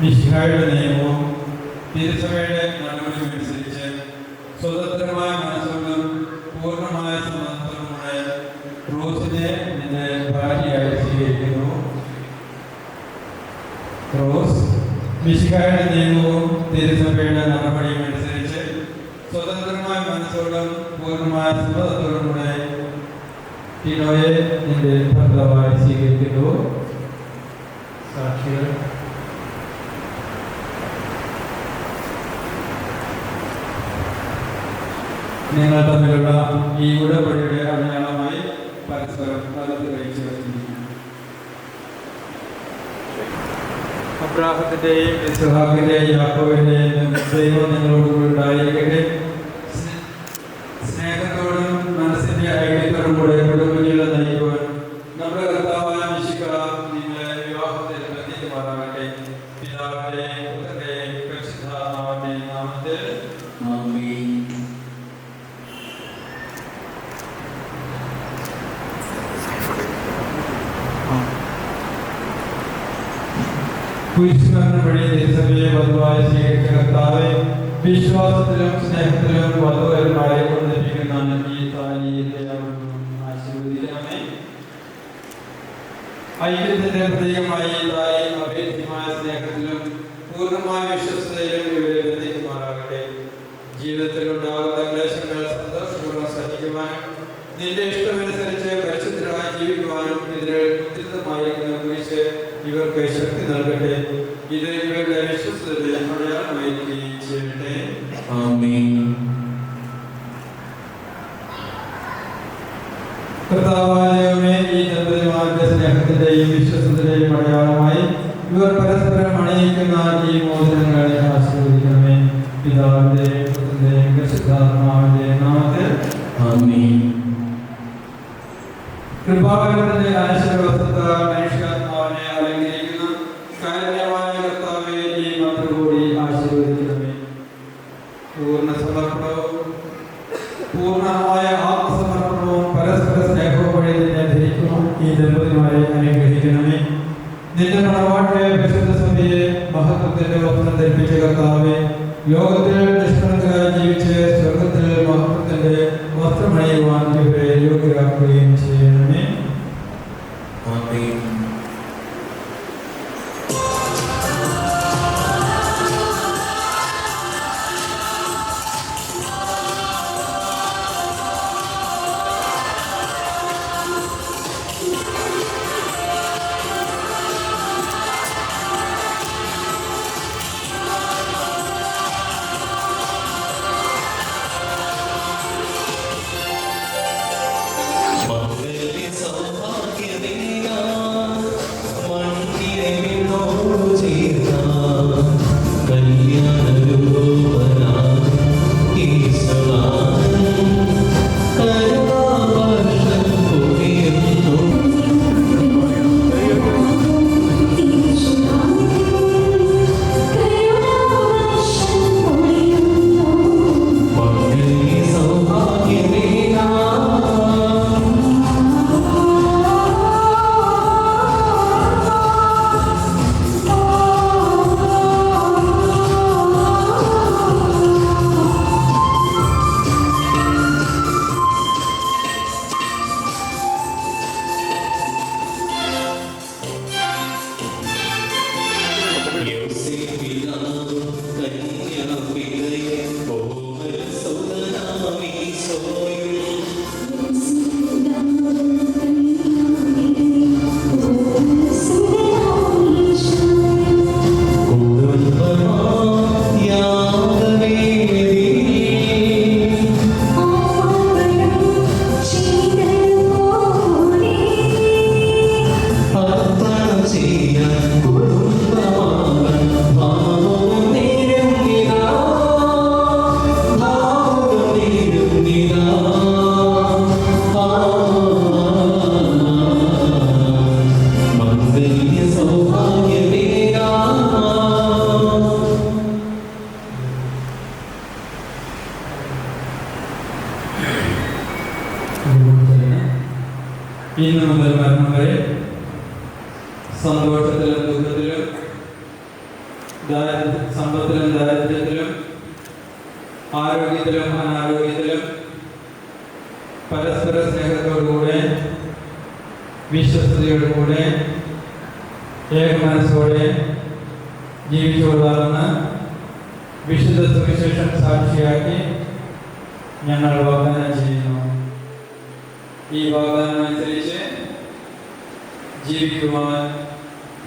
മിശിഹായുടെ നിയമവും തിരുസഭയുടെ നടപടിയുമനുസരിച്ച് സ്വതന്ത്രമായ മനസ്സോടും പൂർണ്ണമായ സമ്മതത്തോടുകൂടെ റോസിനെ നിന്റെ ഭാര്യയായി സ്വീകരിക്കുന്നു. റോസ് മിശിഹായുടെ നിയമവും തിരുസഭയുടെ നടപടിയുമനുസരിച്ച് സ്വതന്ത്രമായ മനസ്സോടും പൂർണ്ണമായ സമ്മതത്തോടും കൂടെ ടിനോയെ നിന്റെ ഭർത്താവായി സ്വീകരിക്കുന്നു. സാക്ഷികൾ നിങ്ങൾ തമ്മിലുള്ള ഈ ഉടമ്പടിയുടെ അടയാളമായി പരസ്പരം വലത്ത് കഴിച്ചു വച്ചിരിക്കുന്നു. അബ്രാഹത്തിന്റെയും ഇസ്ഹാക്കിന്റെയും യാക്കോബിന്റെയും ദൈവം നിങ്ങളോടുകൂടി ഉണ്ടായിരിക്കട്ടെ. സ്നേഹത്തോടും മനസ്സിന്റെ ഐക്യത്തോടും കൂടെ കുടുംബജീവിതം നയിക്കുവാൻ നമ്മുടെ കർത്താവായ മിശിഹാ നിങ്ങളെ വിവാഹത്തിൽ ബന്ധിക്കുമാറാകട്ടെ. പിതാവിന്റെയും പുത്രന്റെയും പരിശുദ്ധാത്മാവിന്റെയും നാമത്തിൽ ആമേൻ. കുരിശുമരണം വഴി തിരുസഭയെ വധുവായി സ്വീകരിച്ച കർത്താവെ, വിശ്വാസത്തിലും സ്നേഹത്തിലും വധുവരന്മാരെ ഒന്നിപ്പിക്കുന്ന ഈ താലീയത്തെ ആശീർവദിക്കണമേ. ഐക്യത്തിന്റെ പ്രതീകമായി ഈ താലി അഭേദ്യമായ സ്നേഹത്തിലും പൂർണ്ണമായ വിശ്വസ്തയിലും ഇവരെ ബന്ധിക്കുമാറാകട്ടെ. ജീവിതത്തിൽ ഉണ്ടാകുന്ന ക്ലേശങ്ങൾ സന്തോഷപൂർവ്വം സഹിക്കുവാനും നിന്റെ ഇഷ്ടമനുസരിച്ച് പരിശുദ്ധരായി ജീവിക്കുവാനും ഇതിനെ ഉചിതമായിരിക്കുന്ന കുരിശ് ഇവർക്ക് ശക്തി നൽകട്ടെ. ഇത് ഇവരുടെ വിശ്വസ്തയുടെ അടയാളമായിരിക്കുകയും ചെയ്യട്ടെ. ആമേൻ. കർത്താവായ ദൈവമേ, ഈ ദമ്പതിമാരുടെ സ്നേഹത്തിന്റെയും വിശ്വസ്തയുടെയും അടയാളമായി ഇവർ പരസ്പരം അണിയിക്കുന്ന ഈ മോതിരങ്ങളെ ആശീർവദിക്കണമേ. പിതാവിന്റെയും പുത്രന്റെയും പരിശുദ്ധാത്മാവിന്റെയും നാമത്തിൽ ആമേൻ. കൃപാകരത്തിന്റെ ആശീർവാദത്താൽ മനുഷ്യാത്മാവിനെ അലങ്കരിക്കുന്ന കാരുണ്യമായ കർത്താവേ, ഈ മന്ത്രകൂടി ആശീർവദിക്കണമേ. പൂർണ്ണ സമർപ്പണവും പൂർണ്ണമായ ആത്മസമർപ്പണവും പരസ്പര സ്നേഹവും വഴി നിന്നെ ധരിക്കുന്നു ഈ ദമ്പതിമാരെ അനുഗ്രഹിക്കണമേ. നിന്റെ മണവാട്ടിയെ പരിശുദ്ധ സഭയെ മഹത്വത്തിന്റെ വസ്ത്രം ധരിപ്പിച്ച കർത്താവേ, ലോകത്തിൽ നിഷ്കളങ്കരായി ജീവിച്ച് സ്വർഗത്തിൽ മഹത്വത്തിന്റെ വസ്ത്രമണിയുവാൻ ഇവരെ യോഗ്യരാക്കുകയും ചെയ്യണമേ. ആമേൻ.
Amen.
സമ്പത്തിലും ദാരിദ്ര്യത്തിലും ആരോഗ്യത്തിലും അനാരോഗ്യത്തിലും പരസ്പര സ്നേഹത്തോടുകൂടെ വിശ്വസ്തയോടുകൂടെ ഏകമനസ്സോടെ ജീവിച്ചുകൊള്ളാമെന്ന് വിശുദ്ധ സുവിശേഷം സാക്ഷിയാക്കി ഞങ്ങൾ വാഗ്ദാനം ചെയ്യുന്നു. ഈ വാഗ്ദാനം അനുസരിച്ച് ജീവിക്കുവാൻ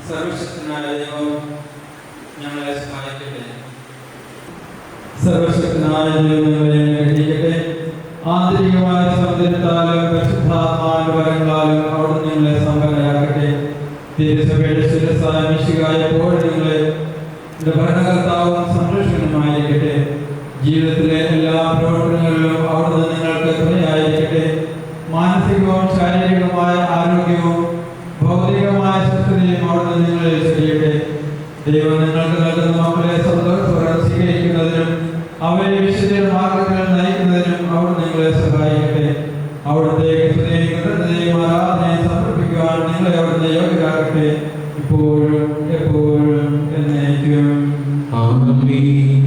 സർവശക്തനായ ദൈവം ഞങ്ങളെ സഹായിക്കട്ടെ. സർവശക്തനായ ദൈവം ഞങ്ങളെ അനുഗ്രഹിക്കട്ടെ. ആന്തരികമായ സൗന്ദര്യത്താലും പരിശുദ്ധാത്മാവിന്റെ വരങ്ങളാലും അവിടുന്ന് ഞങ്ങളെ സമ്പന്നരാക്കട്ടെ. തിരുസഭയുടെ ശിരസ്സായ മിശിഹായ എപ്പോഴും ഞങ്ങളെ ഭരണകർത്താവും സംരക്ഷകനുമായിരിക്കട്ടെ. ജീവിതത്തിലെ എല്ലാ പ്രവർത്തനങ്ങളിലും അവിടുന്ന് നിങ്ങൾക്ക് തുണയായിരിക്കട്ടെ. മാനസികവും ശാരീരികവുമായ ആരോഗ്യവും ഭൗതികമായ സ്വസ്ഥതയും അവിടുന്ന് നിങ്ങളിൽ ചെയ്യട്ടെ. ദൈവം നിങ്ങൾക്ക് നൽകുന്ന മക്കളെ സന്തോഷത്തോടെ സ്വീകരിക്കുന്നതിനും അവരെ വിശുദ്ധ മാർഗങ്ങളിൽ നയിക്കുന്നതിനും അവിടുന്ന് നിങ്ങളെ സഹായിക്കട്ടെ. അവിടുത്തെ കൃതയും ആരാധനയെ സമർപ്പിക്കുവാൻ നിങ്ങളെ അവിടുന്ന് യോഗ്യരാകട്ടെ, ഇപ്പോഴും എപ്പോഴും എന്നേക്കും.
ആമേൻ.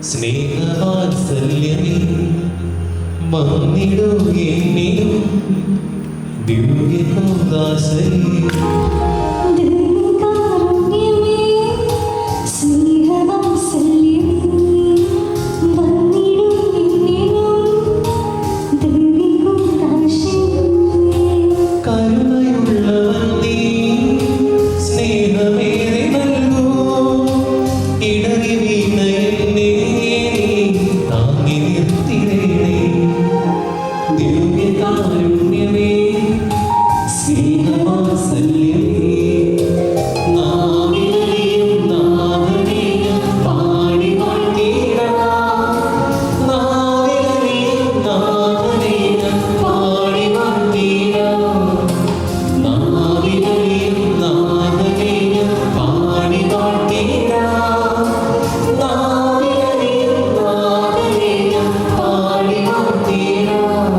സ്നേഹവാത്സല്യമേ വന്നിടൂ എന്നിലും ദിവ്യകോദാശയേ. കരുണയുള്ളവൻ നീ സ്നേഹമേറെ നൽകൂ. ഇടറി വീണ എന്നെ താങ്ങി നിർത്തിടേണേ. ദിവ്യകാരുണ്യമേ സ്നേഹവാത്സല്യമേ നാവിലറിയും നാഥനെ ഞാൻ പാടി വാഴ്ത്തിയിടാം. നാവിലറിയും നാഥനെ ഞാൻ പാടി വാഴ്ത്തിയിടാം. നാവിലറിയും നാഥനെ ഞാൻ പാടി വാഴ്ത്തിയിടാം. നാവിലറിയും നാഥനെ ഞാൻ പാടി വാഴ്ത്തിയിടാം.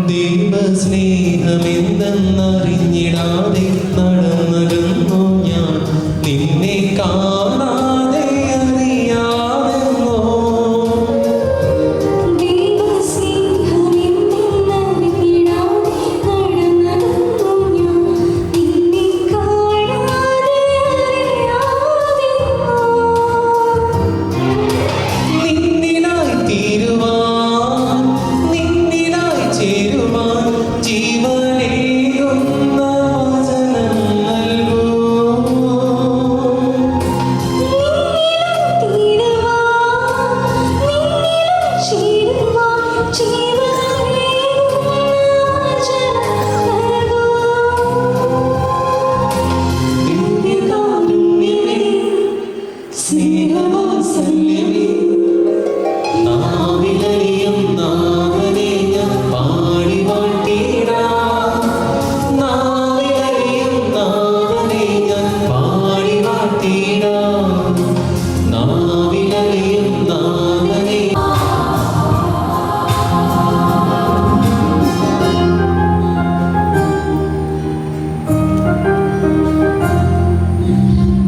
ദൈവസ്നേഹമെന്തെന്നറിഞ്ഞിടാതെ നടന്നകന്നു ഞാൻ. നിന്നെ കാണാതെ അറിയാതെന്നോ നിന്നിലായി തീരുവാൻ നിന്നിലായി ചേരുവാൻ ജീവനേകുന്ന വചനം നൽകൂ. ദിവ്യകാരുണ്യമേ സ്നേഹവാത്സല്യമേ നാവിലറിയും നാഥനെ ഞാൻ പാടി വാഴ്ത്തിയിടാം. നാവിലറിയും നാഥനെ ഞാൻ പാടി വാഴ്ത്തിയിടാം. നാവിലറിയും നാഥനെ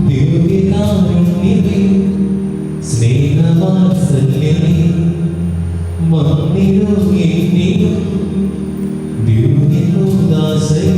ദിവ്യകാരുണ്യമേ സ്നേഹവാത്സല്യമേ വന്നിടൂ എന്നിലും ദിവ്യകോദാശയേ.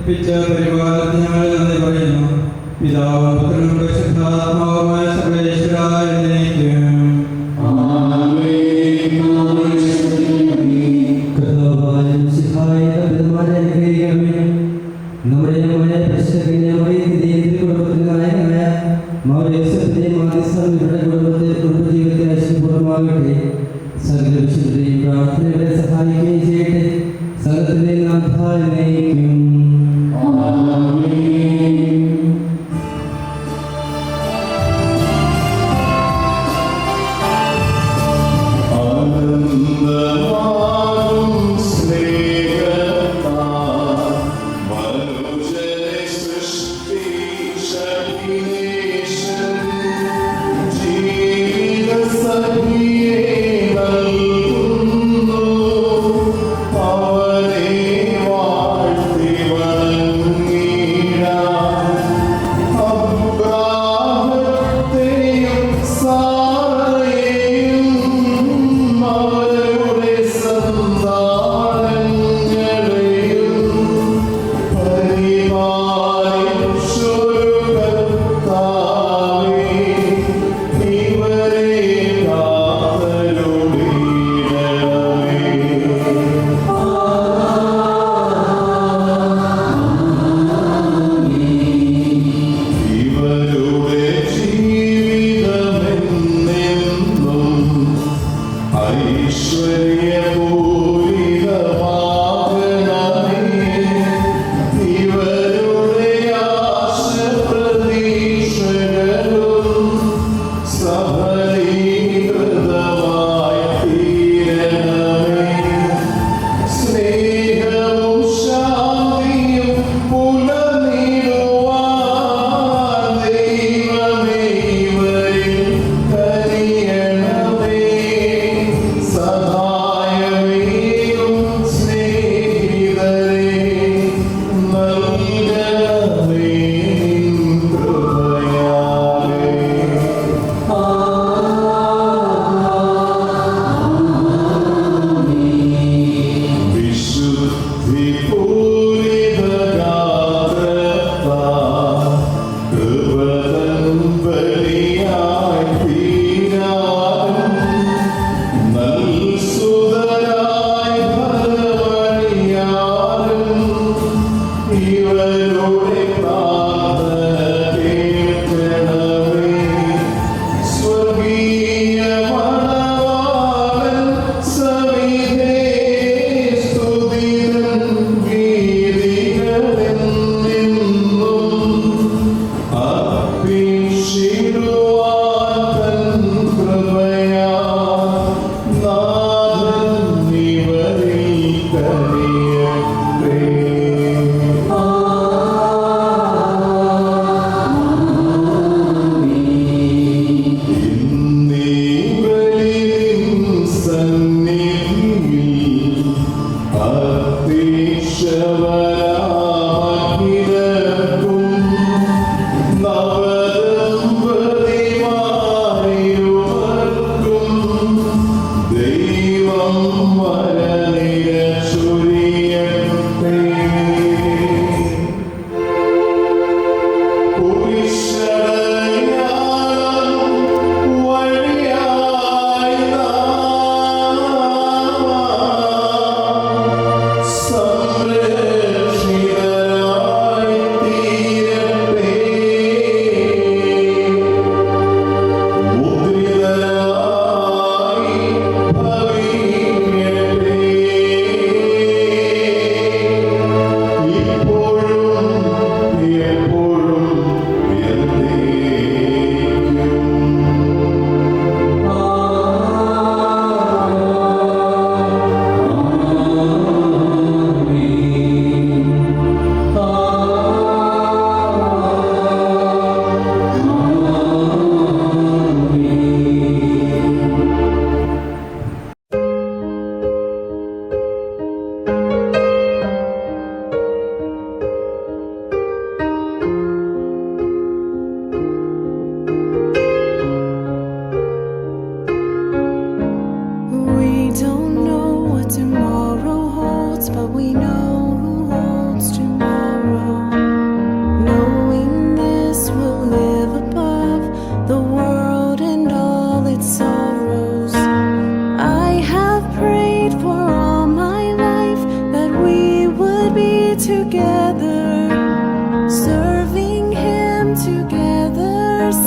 വർദ്ധിപ്പിച്ച പരിപാലനത്തിന് ഞങ്ങൾ നന്ദി പറയുന്നു. പിതാവും പുത്രനും പരിശുദ്ധാത്മാവുമായ സർവേശ്വരായ എന്നേക്കും.
പ്രാർത്ഥനകളെ സഹായിക്കുകയും ചെയ്യട്ടെ. സകലത്തിന്റെ നാഥാനേക്കും.
Amen.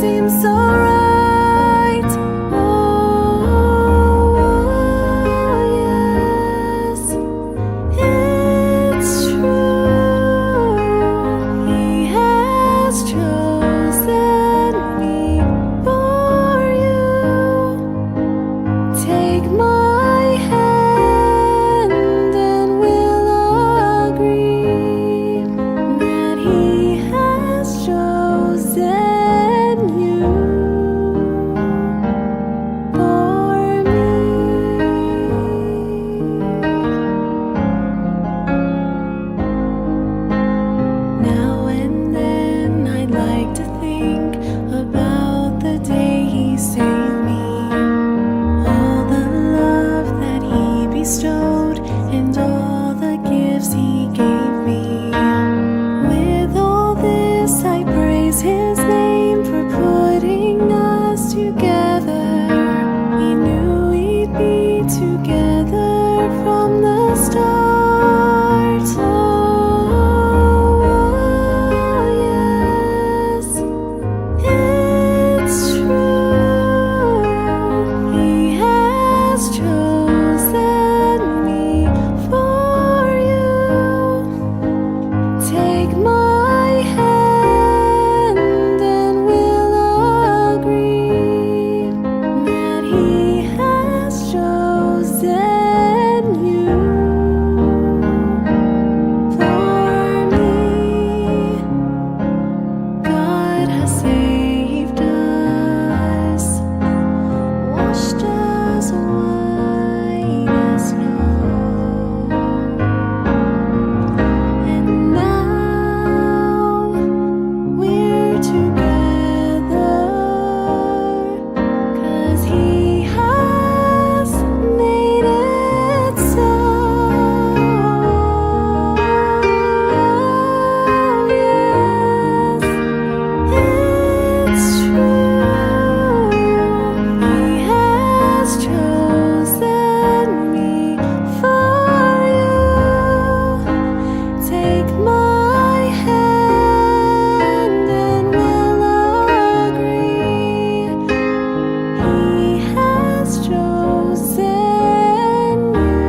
seems so right. Oh, yes, it's true. He has chosen me for you. Take my hand and we'll agree that He has chosen you for me. Now and then I'd like to think about the day He saved me, all the love that He bestowed and all the gifts He gave me. With all this I praise His name for putting us together. He knew we'd be together from the start. Oh, yes, it's true. He has chosen me for you. Take my hand and we'll agree that He has chosen you for me. God has saved us, washed us white as snow, and now we're together 'cause He has made it so. Yes, it's true. He has chosen me for you. Take my hand and we'll agree. He has chosen you.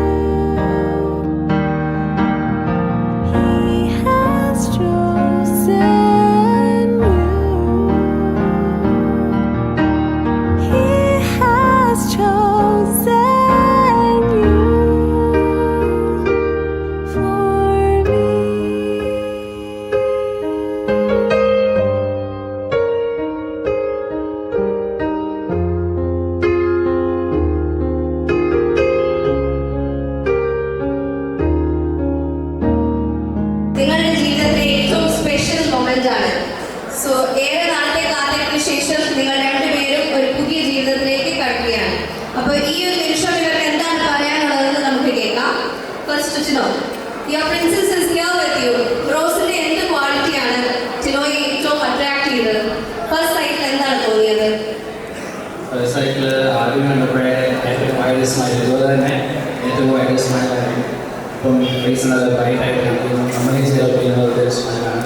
He has chosen you. He has chosen you for me.
നിങ്ങളുടെ ജീവിതത്തിലെ ഏറ്റവും സ്പെഷ്യൽ മൊമെന്റ് ആണ്. സോ ഏറെ നാളത്തെ കാലത്തിന് ശേഷം നിങ്ങൾ രണ്ടുപേരും ഒരു പുതിയ ജീവിതത്തിലേക്ക് കടക്കുകയാണ്. അപ്പോൾ ഈ ഒരു നിമിഷം ഇവർക്ക് എന്താണ് പറയാനുള്ളതെന്ന് നമുക്ക് കേൾക്കാം. First Tino, your princess is here with you. റോസിന്റെ എന്ത് ക്വാളിറ്റിയാണ് ടിനോയെ ഏറ്റവും അട്രാക്ട് ചെയ്തത്? ഫസ്റ്റ് സൈറ്റിൽ എന്താണ് തോന്നിയത്?
സൈക്കിള് ആദ്യം കണ്ടപ്പോഴേ ഏറ്റവും വൈഡ് സ്മൈൽ, ഇതുപോലെ തന്നെ ഏറ്റവും വൈഡ് സ്മൈലായിരുന്നു. ഇപ്പം റീസണത് ബ്രൈറ്റ് ആയിട്ട് നമ്മളെ ചേർത്ത് ചെയ്യുന്ന ഒരു സ്മൈലാണ്.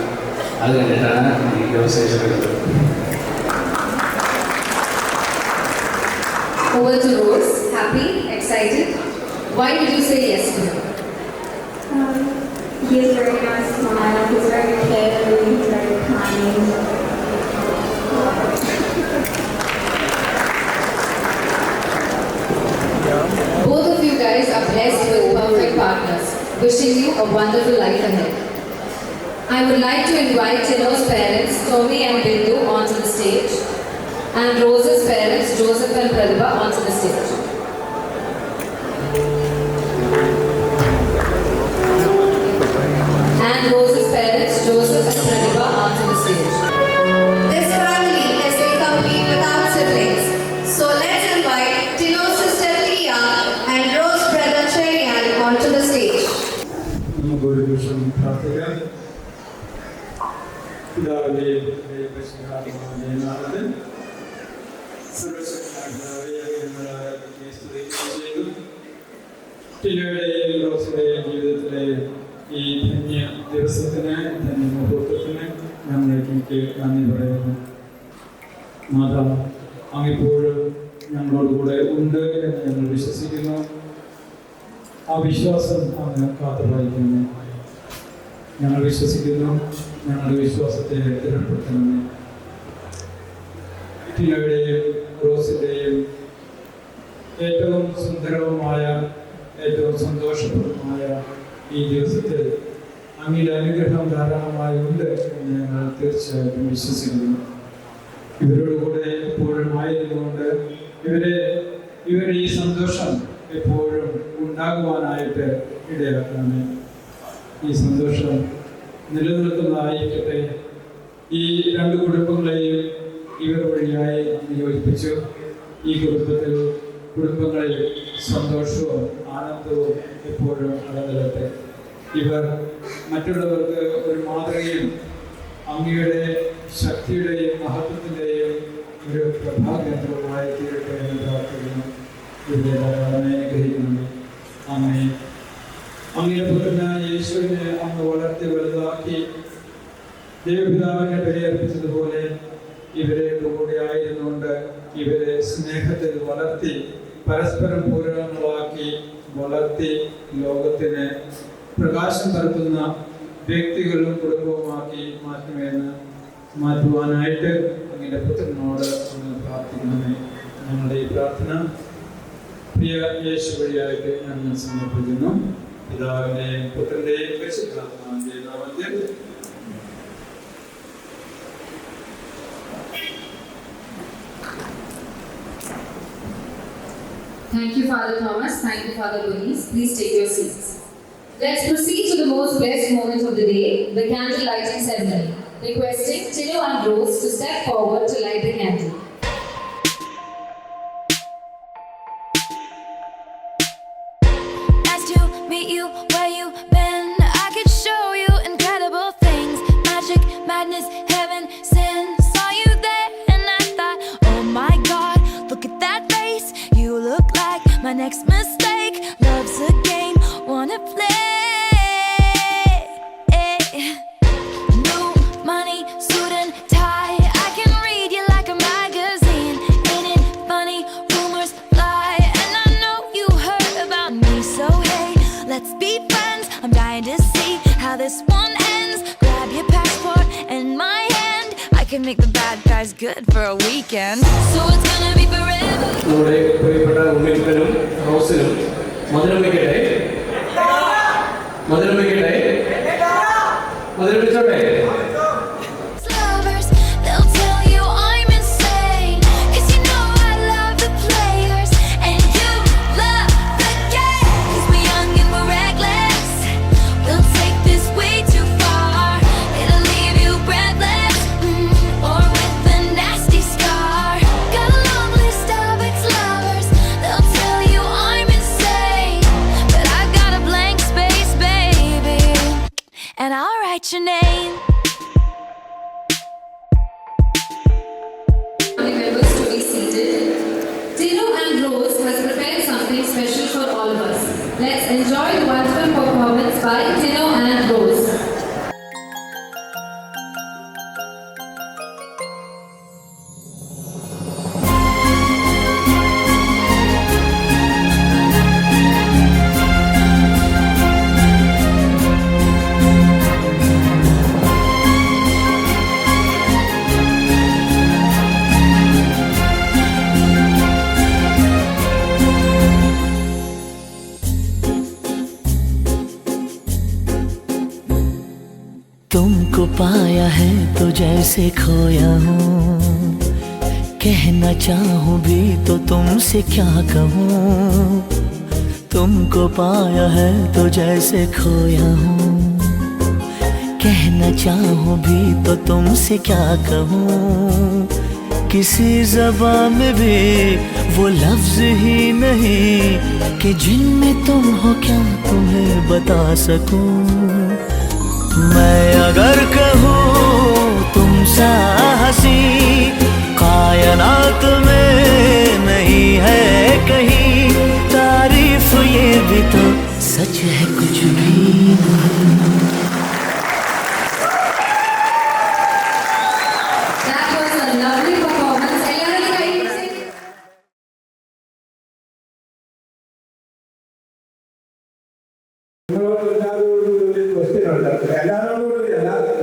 അത് കണ്ടിട്ടാണ് എനിക്ക് stage.
Over to Rose. Happy, excited. Why did you say yes to him?
He has a very nice smile. He's very caring. He's very kind.
Both of you guys are blessed with perfect partners. Wishing you a wonderful life ahead. I would like to invite Tino's parents, Tommy and Bindu, onto the stage, and Rose's parents, Joseph and Pratibha, onto the stage. And Rose's parents, Joseph and Pratibha, onto the stage. This family is incomplete without siblings. So let's invite Tino's sister Tia and Rose's brother Cherian onto the stage.
നമുക്കൊരു നിമിഷം പ്രാർത്ഥിക്കാം. പിതാവിന്റെയും പുത്രന്റെയും പരിശുദ്ധാത്മാവിന്റെയും നാമത്തിൽ സർവ്വശക്തനായ ടിനോയുടെയും റോസിന്റെയും ജീവിതത്തിലെ ഈ ധന്യ ദിവസത്തിന്, ധന്യ മുഹൂർത്തത്തിന് ഞാൻ എനിക്ക് നന്ദി പറയുന്നു. നാഥ, അങ്ങിപ്പോഴും ഞങ്ങളോടുകൂടെ ഉണ്ട് എന്ന് ഞങ്ങൾ വിശ്വസിക്കുന്നു. ആ വിശ്വാസം അങ്ങ് കാത്തുപാലിക്കുന്നു. ഞങ്ങൾ വിശ്വസിക്കുന്നു, ഞങ്ങളുടെ വിശ്വാസത്തെ ദൃഢപ്പെടുത്തണമേ. ടിനോയുടെയും റോസിൻ്റെയും ഏറ്റവും സുന്ദരവുമായ ഏറ്റവും സന്തോഷപ്രദമായ ഈ ദിവസത്തിൽ അങ്ങയുടെ അനുഗ്രഹം ധാരാളമായി ഉണ്ട് എന്ന് ഞങ്ങൾ തീർച്ചയായിട്ടും വിശ്വസിക്കുന്നു. ഇവരോടുകൂടെ എപ്പോഴും ആയിരുന്നുകൊണ്ട് ഇവരുടെ ഈ സന്തോഷം എപ്പോഴും ഉണ്ടാകുവാനായിട്ട് ഇടയാക്കണമേ. ഈ സന്തോഷം നിലനിൽക്കുന്നതായിരിക്കട്ടെ. ഈ രണ്ട് കുടുംബങ്ങളെയും ഇവർ വഴിയായി അങ്ങ് യോജിപ്പിച്ചു. ഈ കുടുംബങ്ങളിൽ സന്തോഷവും ആനന്ദവും എപ്പോഴും നിലനിൽക്കട്ടെ. ഇവർ മറ്റുള്ളവർക്ക് ഒരു മാതൃകയും അങ്ങയുടെ ശക്തിയുടെയും മഹത്വത്തിൻ്റെയും ഒരു പ്രഭാകേന്ദ്രവുമായി തീരട്ടെ എന്ന് പ്രാർത്ഥിക്കുന്നു. ഇവിടെ ധാരാളമായി അനുഗ്രഹിക്കുന്നു. അങ്ങയുടെ പുത്രനായ യേശുവിനെ അങ്ങ് വളർത്തി വലുതാക്കി ദൈവപിതാവിനെ ബലിയർപ്പിച്ചതുപോലെ ഇവരെ കൂടെ ആയിരുന്നുകൊണ്ട് ഇവരെ സ്നേഹത്തിൽ വളർത്തി പരസ്പരം പൂരകങ്ങളാക്കി വളർത്തി ലോകത്തിന് പ്രകാശം പരത്തുന്ന വ്യക്തികളും കുടുംബവുമാക്കി മാറ്റുവാനായിട്ട് അങ്ങയുടെ പുത്രനോട് അങ്ങ് പ്രാർത്ഥിക്കണമേ. ഞങ്ങളുടെ ഈ പ്രാർത്ഥന പ്രിയ യേശു വഴിയായിട്ട് ഞങ്ങൾ സമർപ്പിക്കുന്നു. പിതാവിന്റെയും പുത്രന്റെയും പരിശുദ്ധാത്മാവിന്റെയും നാമത്തിൽ.
Thank you, Father Thomas. Thank you, Father Louise. Please take your seats. Let's proceed to the most blessed moment of the day, the candle lighting ceremony. Requesting Tino and Rose to step forward to light the candle.
Nice to meet you where you been. I could show you incredible things. Magic, madness, heaven, sin. Saw you there and I thought, oh my God, look at that face. You look like my next mistake. Love's a game, wanna play. New money, suit and tie. I can read you like a magazine. Ain't it funny? Rumors fly, and I know you heard about me. So hey, let's be friends. I'm dying to see how this one ends. Grab your passport and my hand. I can make the bad guys good for a weekend. So it's gonna be forever.
നമ്മുടെ പ്രിയപ്പെട്ട ഉണ്ണിക്കനും റോസിനും മധുരം വയ്ക്കട്ടെ. മധുരം വയ്ക്കട്ടെ. മധുരം വെച്ചോട്ടെ.
Lovers, they'll tell you I'm insane. 'Cause you know I love the players and you love the game. 'Cause we're young and we're reckless. We'll take this way too far. It'll leave you breathless, or with a nasty scar. Got a long list of ex-lovers. They'll tell you I'm insane, but I got a blank space, baby, and I'll write your name.
Family members to be seated. Tino and Rose has prepared something special for all of us. Let's enjoy the wonderful performance by Tino and Rose.
तुमको पाया है तो जैसे खोया हूँ, कहना चाहूँ भी तो तुमसे क्या कहूँ। तुमको पाया है तो जैसे खोया हूँ, कहना चाहूँ भी तो तुमसे क्या कहूँ। किसी ज़बान में भी वो लफ्ज़ ही नहीं कि जिनमें तुम हो क्या तुम्हें बता सकूँ। मैं अगर कहूँ तुम सा हंसी कायनात में नहीं है कहीं, तारीफ ये भी तो सच है कुछ भी नहीं।
That was a lovely performance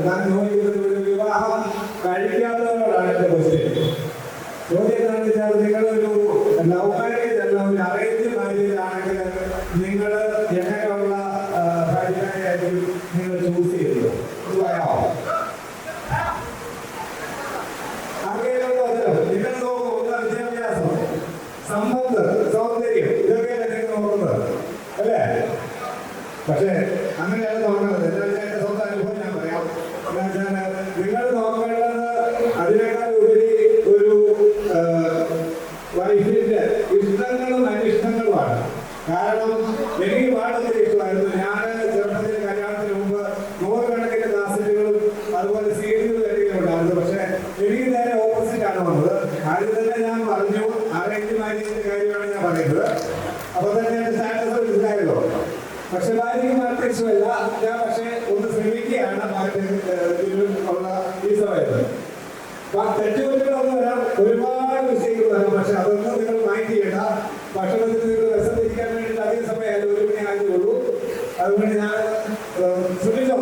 ഞാൻ ചോദിക്കുന്നത് ഒരു വിവാഹം കഴിക്കാത്തവരോടാണ് എൻ്റെ ക്വസ്റ്റ്യൻ. ചോദ്യം എന്താണെന്ന് വെച്ചാൽ നിങ്ങളൊരു ലവ് മാരേജ് അല്ല ഒരു അറേഞ്ച് മാരേജ് ആണെങ്കിൽ നിങ്ങൾ എങ്ങനെയുള്ള ഭാര്യയായിരിക്കും നിങ്ങൾ ചൂസ് ചെയ്തത്? ഇത് പറയാമോ? അങ്ങനെയുള്ള നിങ്ങൾ നോക്കും ഒന്ന് വിദ്യാഭ്യാസം, സമ്പത്ത്, സൗന്ദര്യം, ഇതൊക്കെയല്ലേ നിങ്ങൾ നോക്കുന്നത് അല്ലേ? പക്ഷേ അങ്ങനെയാണ് നോക്കുന്നത്. എന്താ വെച്ചാൽ എൻ്റെ സ്വന്തം അനുഭവം ഞാൻ പറയാം. എന്താ വെച്ചാൽ നിങ്ങൾ നോക്കേണ്ടത് അതിനേക്കാൾ ഉപരി ഒരു വൈഫിന്റെ ഇഷ്ടങ്ങളും അനിഷ്ടങ്ങളുമാണ്. കാരണം എനിക്ക് പാട്ടൊക്കെ ഇഷ്ടമായിരുന്നു. ഞാൻ ചെറുപ്പത്തിൽ കല്യാണത്തിന് മുമ്പ് 100 കണക്കിന് കാസറ്റുകളും അതുപോലെ സീഡികളും ഒക്കെ ഉണ്ടായിരുന്നു. പക്ഷെ എനിക്ക് നേരെ ഓപ്പോസിറ്റ് ആണ് വന്നത്. ആദ്യം തന്നെ ഞാൻ പറഞ്ഞു അറേഞ്ച് മാരേജിന്റെ കാര്യമാണ് ഞാൻ പറയുന്നത്. അപ്പൊ തന്നെ എന്റെ സ്റ്റാറ്റസ് ഇല്ലായല്ലോ. പക്ഷെ ഭാര്യയ്ക്ക് മാറ്റം ഇഷ്ടമല്ല. ഞാൻ പക്ഷെ ഒന്ന് ശ്രമിക്കുകയാണ് ഉള്ള ഈ സമയത്ത്. തെറ്റുകുറ്റങ്ങളൊന്നും വരാം, ഒരുപാട് വിഷയങ്ങൾ വരാം. പക്ഷെ അതൊന്നും നിങ്ങൾ മൈൻഡ് ചെയ്യണ്ട. ഭക്ഷണത്തിന് നിങ്ങൾ വിശന്നിരിക്കാൻ വേണ്ടിയിട്ട് അധിക സമയമല്ല, 1 മണി ആയതുള്ളൂ. അതുകൊണ്ട് ഞാൻ ശ്രമിച്ചോ.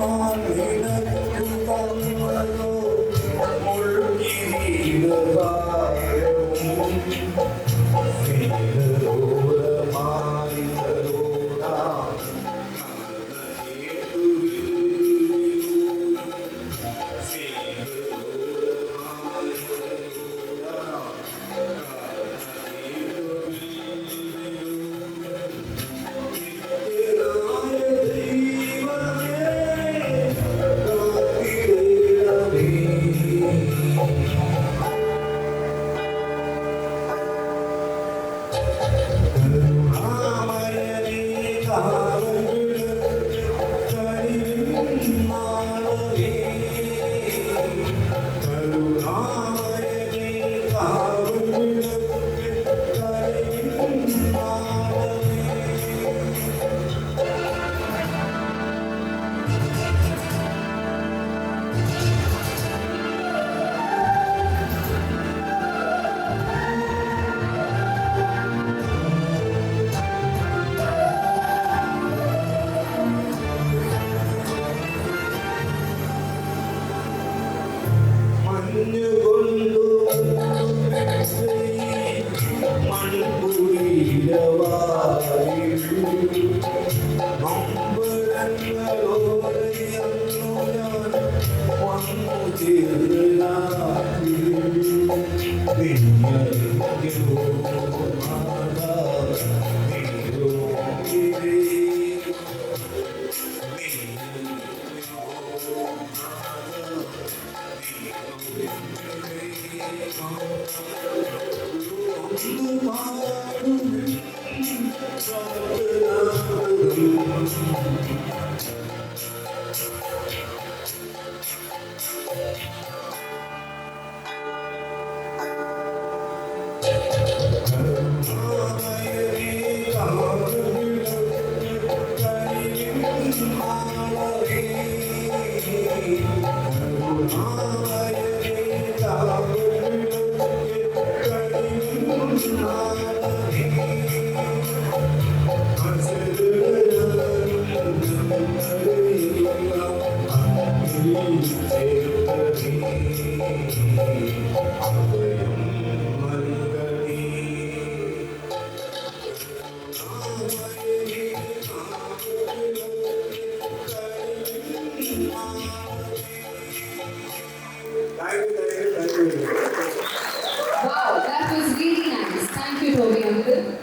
Oh,
Wow, that was really nice. Thank you, Toby uncle.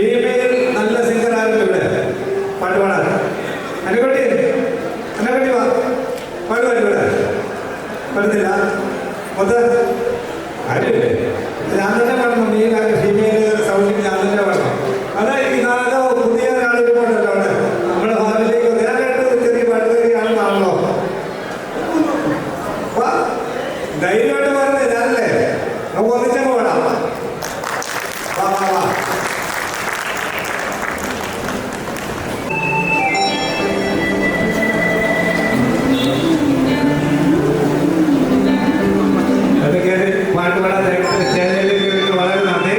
Female നല്ല സിംഗർ ആയിരുന്നു ഇവിടെ പാട്ട് പാടാൻ. അനുകുട്ടി വാ പാട്ട് ഇവിടെ പാടുന്നില്ല. മൊത്തം ആരുമില്ലേ? ഞാൻ തന്നെ പാടണം. ഈ ഫീമെയിൽ സൗണ്ടിൽ ഞാൻ തന്നെ പാടണം. അതാ ഈ നാളെ പുതിയ ഒരാളിപ്പോണ്ടല്ലോ അവിടെ നമ്മുടെ ഭാഗത്തേക്ക് നേരായിട്ട് ചെറിയ പാട്ടുകാരിയാണെന്നാണല്ലോ. ധൈര്യമായിട്ട് പറഞ്ഞേ ഞാനല്ലേ. നമുക്ക് ഒന്നിച്ചങ്ങ് പാടാം. വാ വാ വാ. പാട്ട് പാടാൻ സ്റ്റേജിലേക്ക് വളരെ നന്ദി.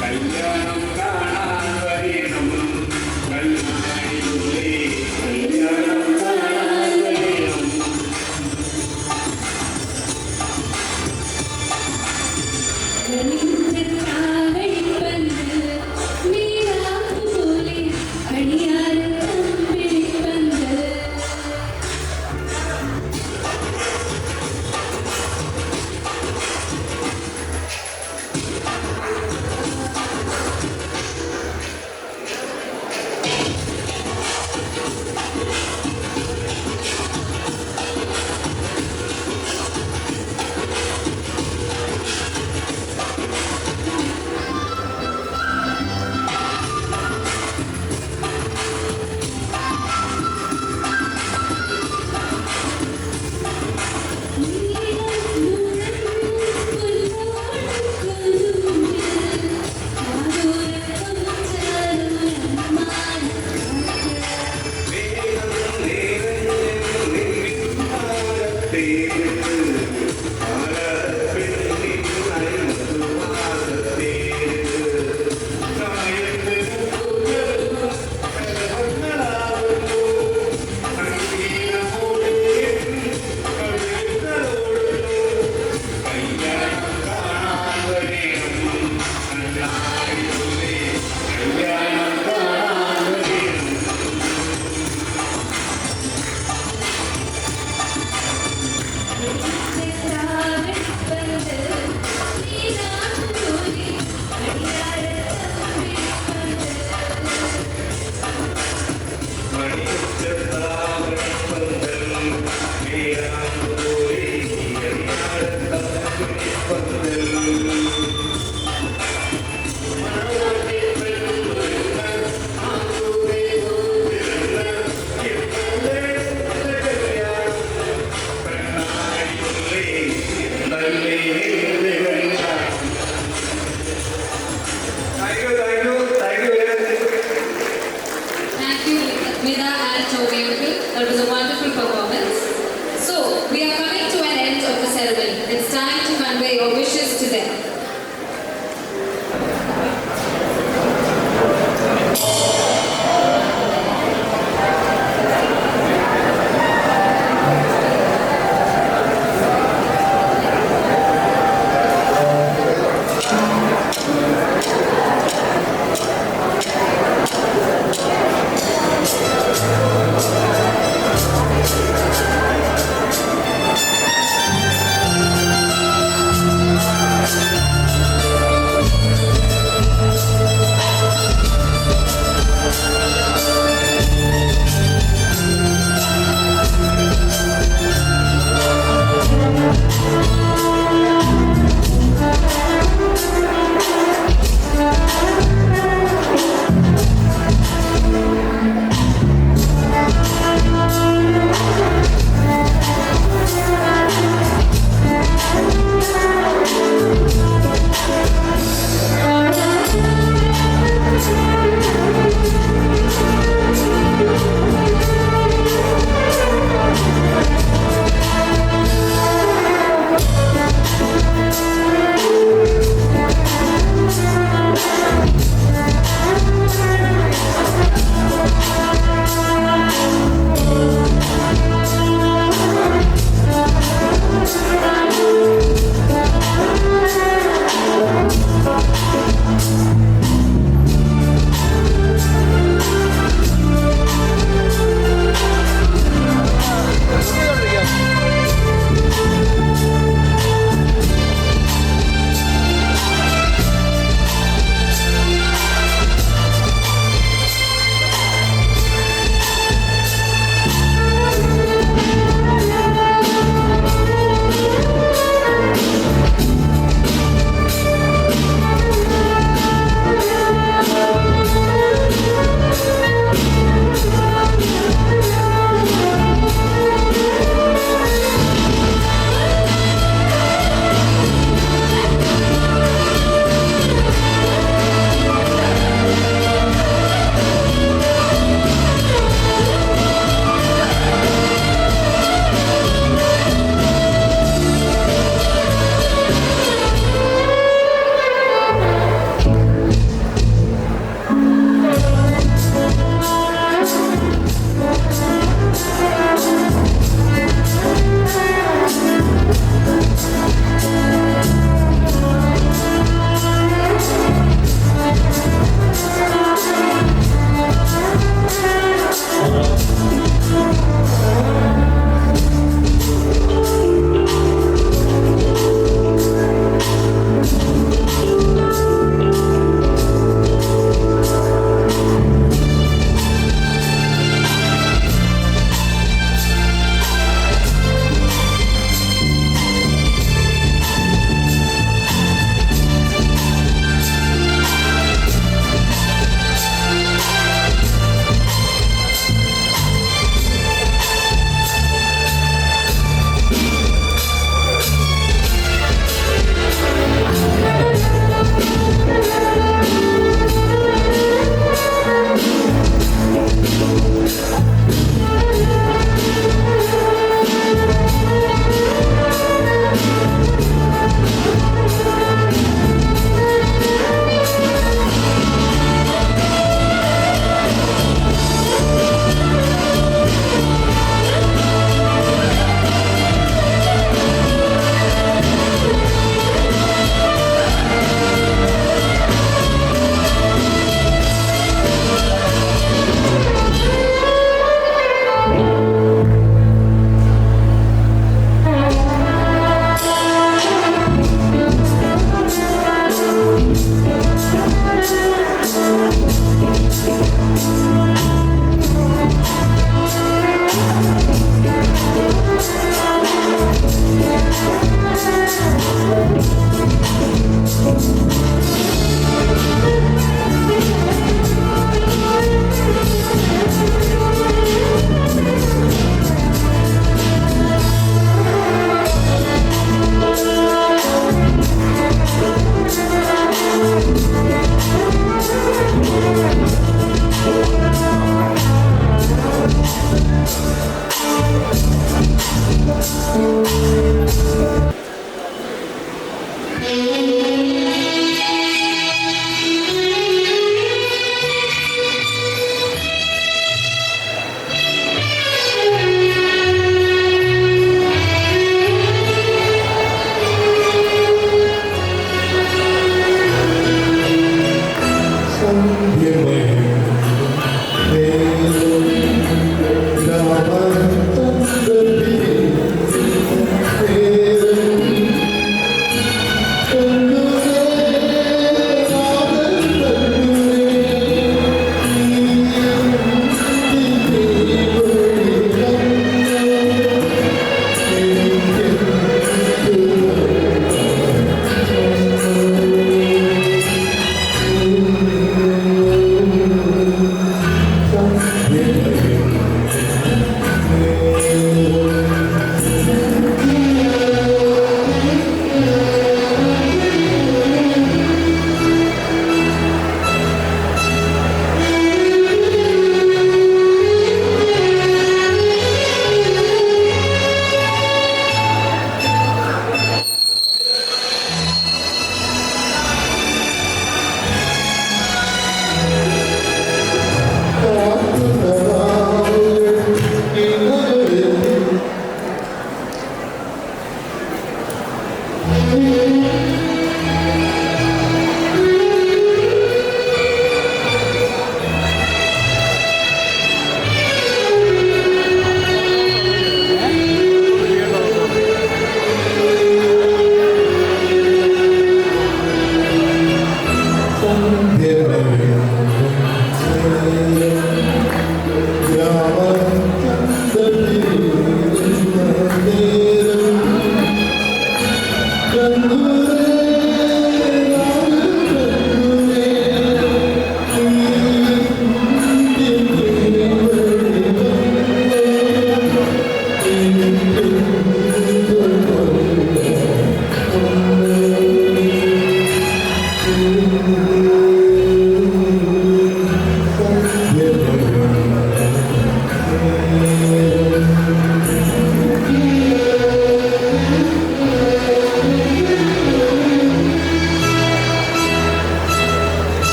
കല്യാണം കാണാൻ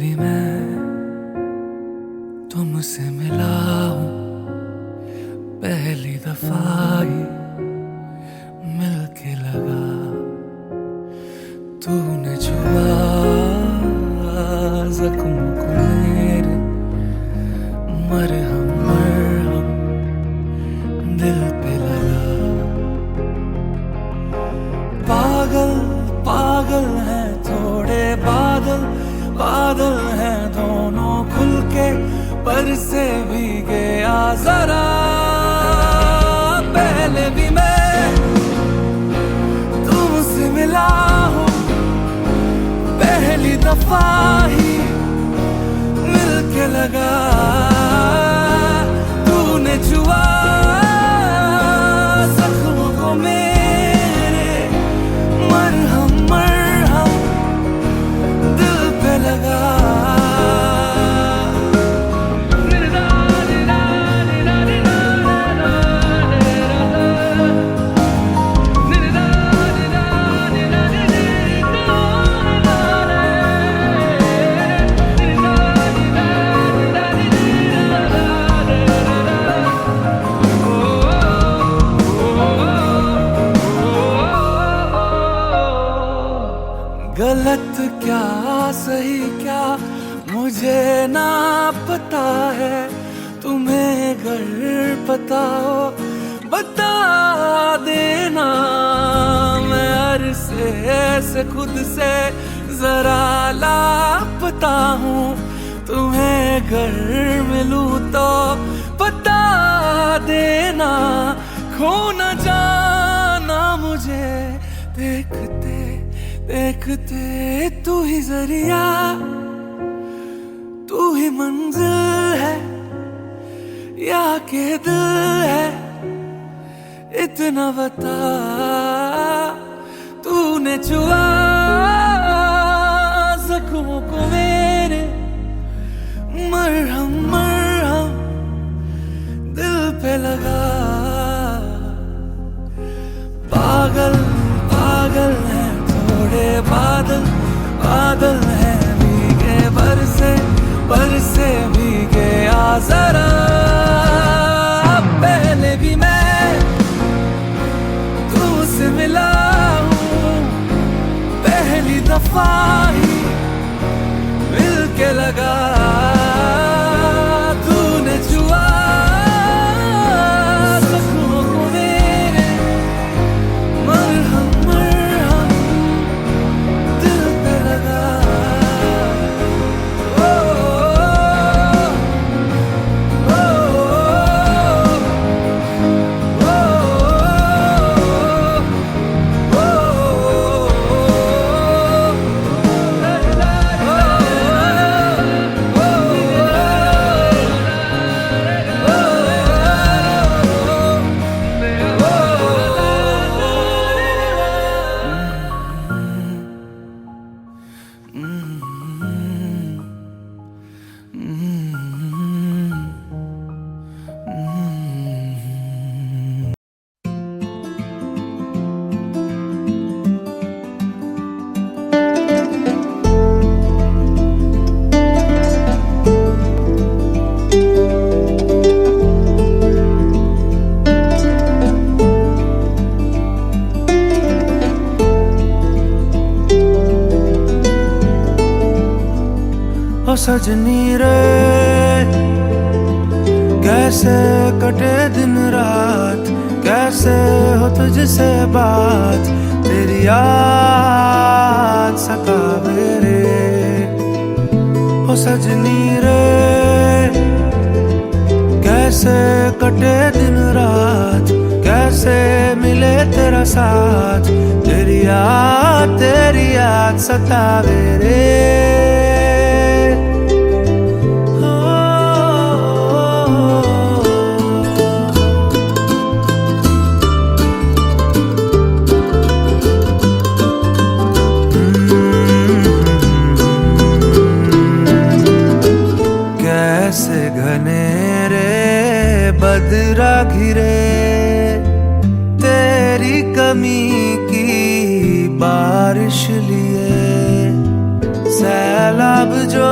भी मैं तुमसे मिला हूँ, पहली दफा ही मिलके लगा। तूने छुआ जख्म को मेरे, मरहम मरहम दिल पे लगा। पागल पागल हैं थोड़े बादल, बादल हैं दोनों खुल के, पर से भी गया जरा। पहले भी मैं तुमसे मिला हूँ, पहली दफा ही मिलके लगा। तूने छुआ जख्म को मेरे, मरहम मरहम दिल पे लगा। गलत क्या सही क्या मुझे ना पता है, तुम्हें अगर पता हो बता देना। मैं अरसे से खुद से जरा लापता हूँ, तुम्हें अगर मिलूँ तो बता देना। खो न जाना मुझे देखते देखते, तू ही जरिया तू ही मंजिल है या के दिल है, इतना बता। तूने छुआ जख्मों को मेरे, मरहम मरहम दिल पे लगा। पागल पागल है थोड़े बादल, बादल हैं भीगे बरसे भीगे आ जरा। पहले भी मैं तुमसे मिला हूँ, पहली दफा ही मिलके लगा। तूने छुआ जख्मों को मेरे, मरहम मरहम दिल पे लगा।
ओ सजनी रे कैसे कटे दिन रात, कैसे हो तुझसे बात, तेरी याद सतावे रे। ओ सजनी रे कैसे कटे दिन रात, कैसे मिले तेरा साथ, तेरी याद सतावे रे। बदरा घिरे तेरी कमी की बारिश लिए, सैलाब जो